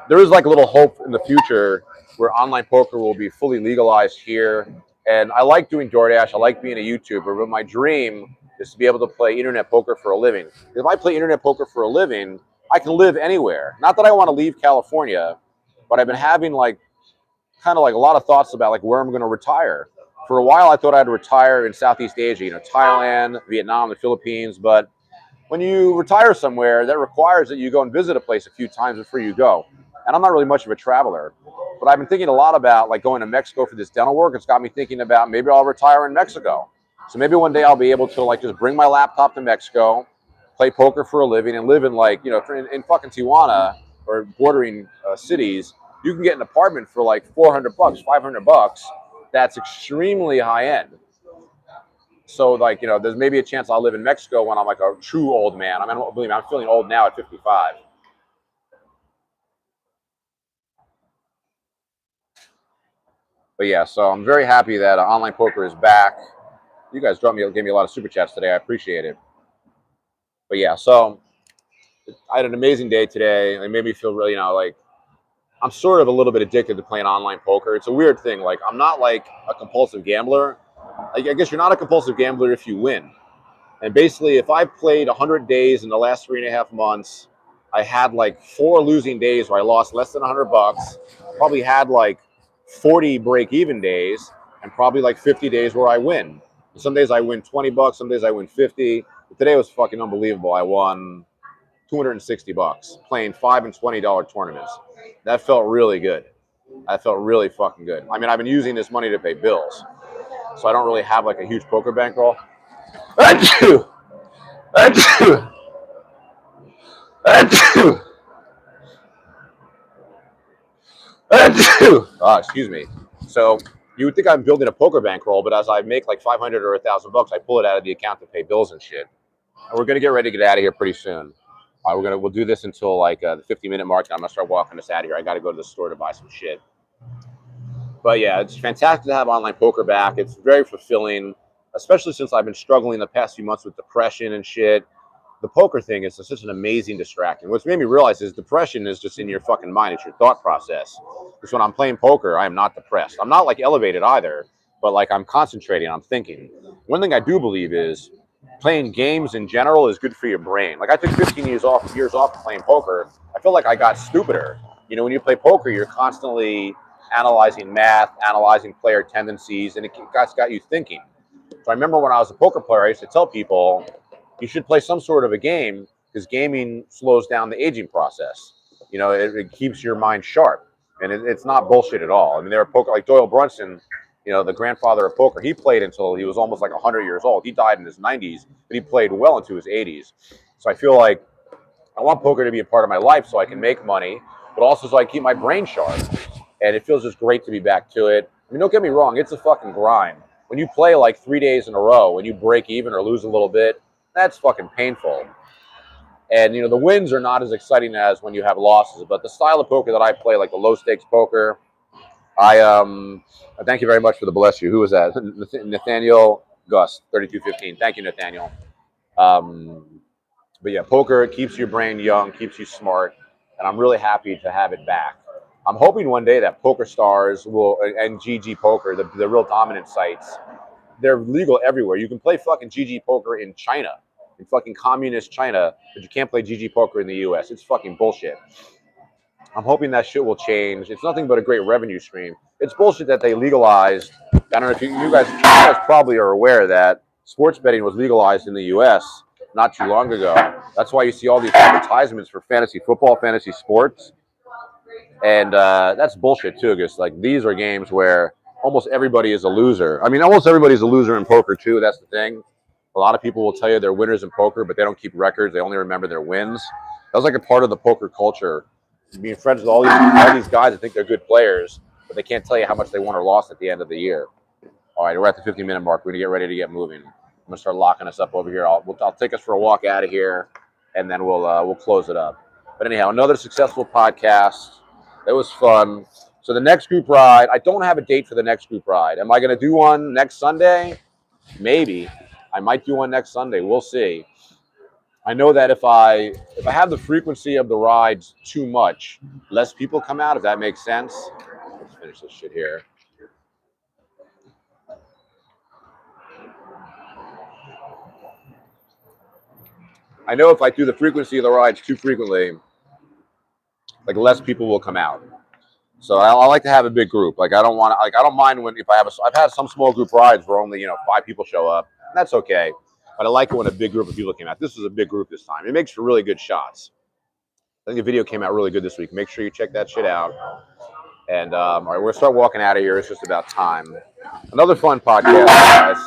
there is like a little hope in the future where online poker will be fully legalized here. And I like doing DoorDash. I like being a YouTuber. But my dream is to be able to play internet poker for a living. If I play internet poker for a living, I can live anywhere. Not that I want to leave California, but I've been having like kind of like a lot of thoughts about like where I'm going to retire. For a while, I thought I'd retire in Southeast Asia, Thailand, Vietnam, the Philippines. But when you retire somewhere, that requires that you go and visit a place a few times before you go. And I'm not really much of a traveler, but I've been thinking a lot about like going to Mexico for this dental work. It's got me thinking about maybe I'll retire in Mexico. So maybe one day I'll be able to like just bring my laptop to Mexico, play poker for a living, and live in like, in fucking Tijuana or bordering cities. You can get an apartment for like $400, $500. That's extremely high end. So like, there's maybe a chance I'll live in Mexico when I'm like a true old man. I mean, believe me, I'm feeling old now at 55. But yeah, so I'm very happy that online poker is back. You guys gave me a lot of super chats today. I appreciate it. But yeah, so I had an amazing day today. It made me feel really, like I'm sort of a little bit addicted to playing online poker. It's a weird thing. Like I'm not like a compulsive gambler. I guess you're not a compulsive gambler if you win. And basically, if I played 100 days in the last 3.5 months, I had like 4 losing days where I lost less than $100. Probably had like 40 break-even days, and probably like 50 days where I win. Some days I win $20. Some days I win 50. But today was fucking unbelievable. I won $260 playing $5 and $20 tournaments. That felt really good. That felt really fucking good. I mean, I've been using this money to pay bills, so I don't really have like a huge poker bankroll. Achoo! Achoo! Achoo! Achoo! Excuse me. So you would think I'm building a poker bankroll, but as I make like 500 or $1,000, I pull it out of the account to pay bills and shit. And we're gonna get ready to get out of here pretty soon. We'll do this until like the 50-minute mark, and I'm gonna start walking us out of here. I got to go to the store to buy some shit. But yeah, it's fantastic to have online poker back. It's very fulfilling, especially since I've been struggling the past few months with depression and shit. The poker thing is such an amazing distraction. What's made me realize is depression is just in your fucking mind. It's your thought process. Because when I'm playing poker, I am not depressed. I'm not like elevated either, but like I'm concentrating, I'm thinking. One thing I do believe is playing games in general is good for your brain. Like I took 15 years off playing poker. I feel like I got stupider. You know, when you play poker, you're constantly analyzing math, analyzing player tendencies, and it got you thinking. So I remember when I was a poker player, I used to tell people, you should play some sort of a game because gaming slows down the aging process. You know, it keeps your mind sharp, and it's not bullshit at all. I mean, there are poker like Doyle Brunson, you know, the grandfather of poker. He played until he was almost like 100 years old. He died in his 90s, but he played well into his 80s. So I feel like I want poker to be a part of my life so I can make money, but also so I keep my brain sharp. And it feels just great to be back to it. I mean, don't get me wrong, it's a fucking grind. When you play like 3 days in a row, when you break even or lose a little bit, that's fucking painful. And, you know, the wins are not as exciting as when you have losses. But the style of poker that I play, like the low-stakes poker, I thank you very much for the bless you. Who was that? Nathaniel Gus, 3215. Thank you, Nathaniel. But yeah, poker keeps your brain young, keeps you smart, and I'm really happy to have it back. I'm hoping one day that PokerStars will, and GG Poker, the real dominant sites, they're legal everywhere. You can play fucking GG Poker in China, in fucking communist China, but you can't play GG Poker in the US. It's fucking bullshit. I'm hoping that shit will change. It's nothing but a great revenue stream. It's bullshit that they legalized. I don't know if you guys probably are aware that sports betting was legalized in the US not too long ago. That's why you see all these advertisements for fantasy football, fantasy sports. And that's bullshit too, because like these are games where almost everybody is a loser. I mean, almost everybody's a loser in poker too. That's the thing. A lot of people will tell you they're winners in poker, but they don't keep records. They only remember their wins. That's like a part of the poker culture. Being friends with all these guys that think they're good players, but they can't tell you how much they won or lost at the end of the year. All right, we're at the 15-minute mark. We're gonna get ready to get moving. I'm gonna start locking us up over here. I'll take us for a walk out of here, and then we'll close it up. But anyhow, another successful podcast. It was fun. So the next group ride, I don't have a date for the next group ride. Am I going to do one next Sunday? Maybe. I might do one next Sunday. We'll see. I know that if I have the frequency of the rides too much, less people come out, if that makes sense. Let's finish this shit here. I know if I do the frequency of the rides too frequently, like less people will come out. So I like to have a big group. Like I don't mind if I've had some small group rides where only 5 people show up. And that's okay. But I like it when a big group of people came out. This was a big group this time. It makes for really good shots. I think the video came out really good this week. Make sure you check that shit out. And all right, we're gonna start walking out of here. It's just about time. Another fun podcast, guys.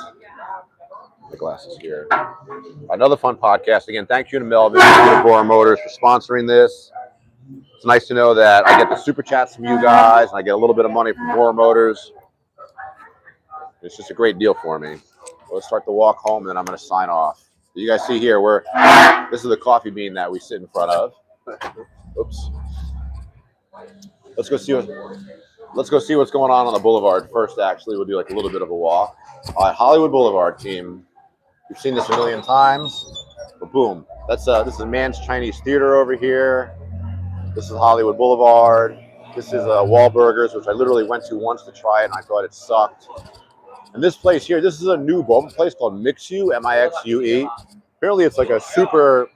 The glasses here. Another fun podcast. Again, thank you to Melvin and Vor Motors for sponsoring this. It's nice to know that I get the super chats from you guys, and I get a little bit of money from Vor Motors. It's just a great deal for me. Let's start the walk home, and then I'm going to sign off. You guys see here, this is the coffee bean that we sit in front of. Oops. Let's go see what's going on the boulevard first. Actually, we'll do like a little bit of a walk. All right, Hollywood Boulevard team. You've seen this a million times, but boom. This is Man's Chinese Theater over here. This is Hollywood Boulevard. This is Wahlburgers, which I literally went to once to try it, and I thought it sucked. And this place here, this is a new boba place called Mixue, M-I-X-U-E. Apparently it's like a super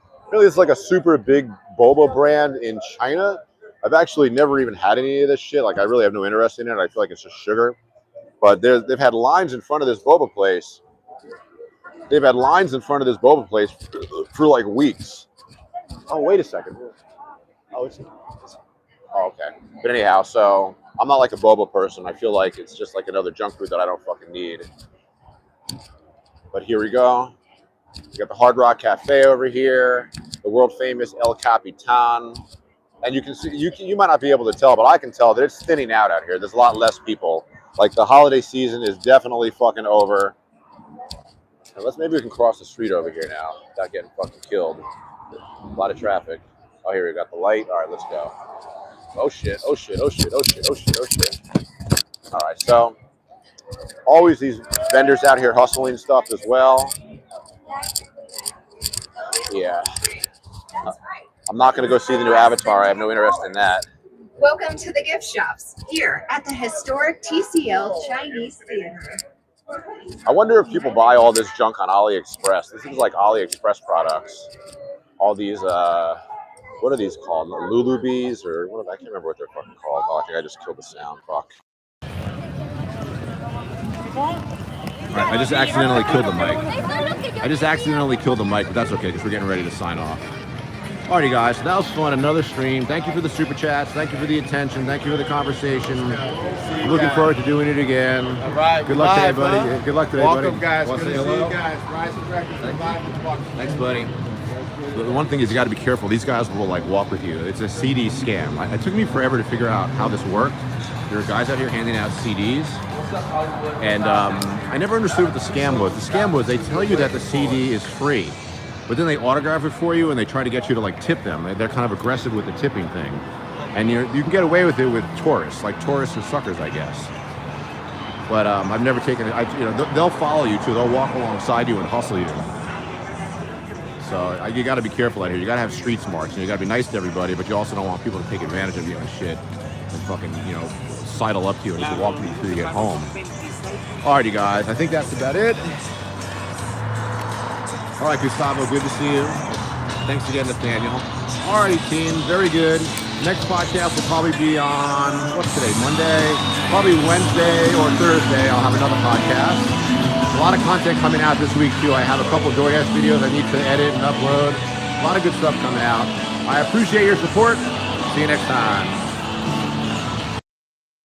big boba brand in China. I've actually never even had any of this shit. Like, I really have no interest in it. I feel like it's just sugar. But they've had lines in front of this boba place. They've had lines in front of this boba place for like weeks. Oh, wait a second. Oh, okay. But anyhow, so I'm not like a boba person. I feel like it's just like another junk food that I don't fucking need. But here we go. We got the Hard Rock Cafe over here, the world famous El Capitan. And you can see, you might not be able to tell, but I can tell that it's thinning out here. There's a lot less people. Like, the holiday season is definitely fucking over. And maybe we can cross the street over here now without getting fucking killed. A lot of traffic. Oh, here we got the light. All right, let's go. Oh shit, oh shit, oh shit, oh shit, oh shit, oh shit. All right, so always these vendors out here hustling stuff as well. Yeah. I'm not going to go see the new Avatar. I have no interest in that. Welcome to the gift shops here at the historic TCL Chinese Theater. I wonder if people buy all this junk on AliExpress. This is like AliExpress products. All these, what are these called? Lulubees or what? I can't remember what they're fucking called. Oh, I think I just killed the sound. Fuck. All right, I just accidentally killed the mic. But that's okay because we're getting ready to sign off. Alrighty, guys, so that was fun. Another stream. Thank you for the super chats. Thank you for the attention. Thank you for the conversation. I'm looking forward to doing it again. All right. Good luck today, buddy. Good luck today, buddy. Welcome, guys. Want Good to to say see hello? you guys. Rise and Records live. Thanks, buddy. The one thing is you got to be careful. These guys will like walk with you. It's a CD scam. It took me forever to figure out how this worked. There are guys out here handing out CDs, and I never understood what the scam was. The scam was they tell you that the CD is free, but then they autograph it for you and they try to get you to like tip them. They're kind of aggressive with the tipping thing, and you can get away with it with tourists. Like tourists are suckers, I guess. But I've never taken it. They'll follow you too. They'll walk alongside you and hustle you. So you got to be careful out here. You got to have street smarts, and you got to be nice to everybody, but you also don't want people to take advantage of you and shit, and fucking sidle up to you and just walk you through to get home. Alrighty, guys. I think that's about it. All right, Gustavo. Good to see you. Thanks again, Nathaniel. Alrighty, team. Very good. Next podcast will probably be on, what's today, Monday? Probably Wednesday or Thursday. I'll have another podcast. A lot of content coming out this week, too. I have a couple DoorDash videos I need to edit and upload. A lot of good stuff coming out. I appreciate your support. See you next time.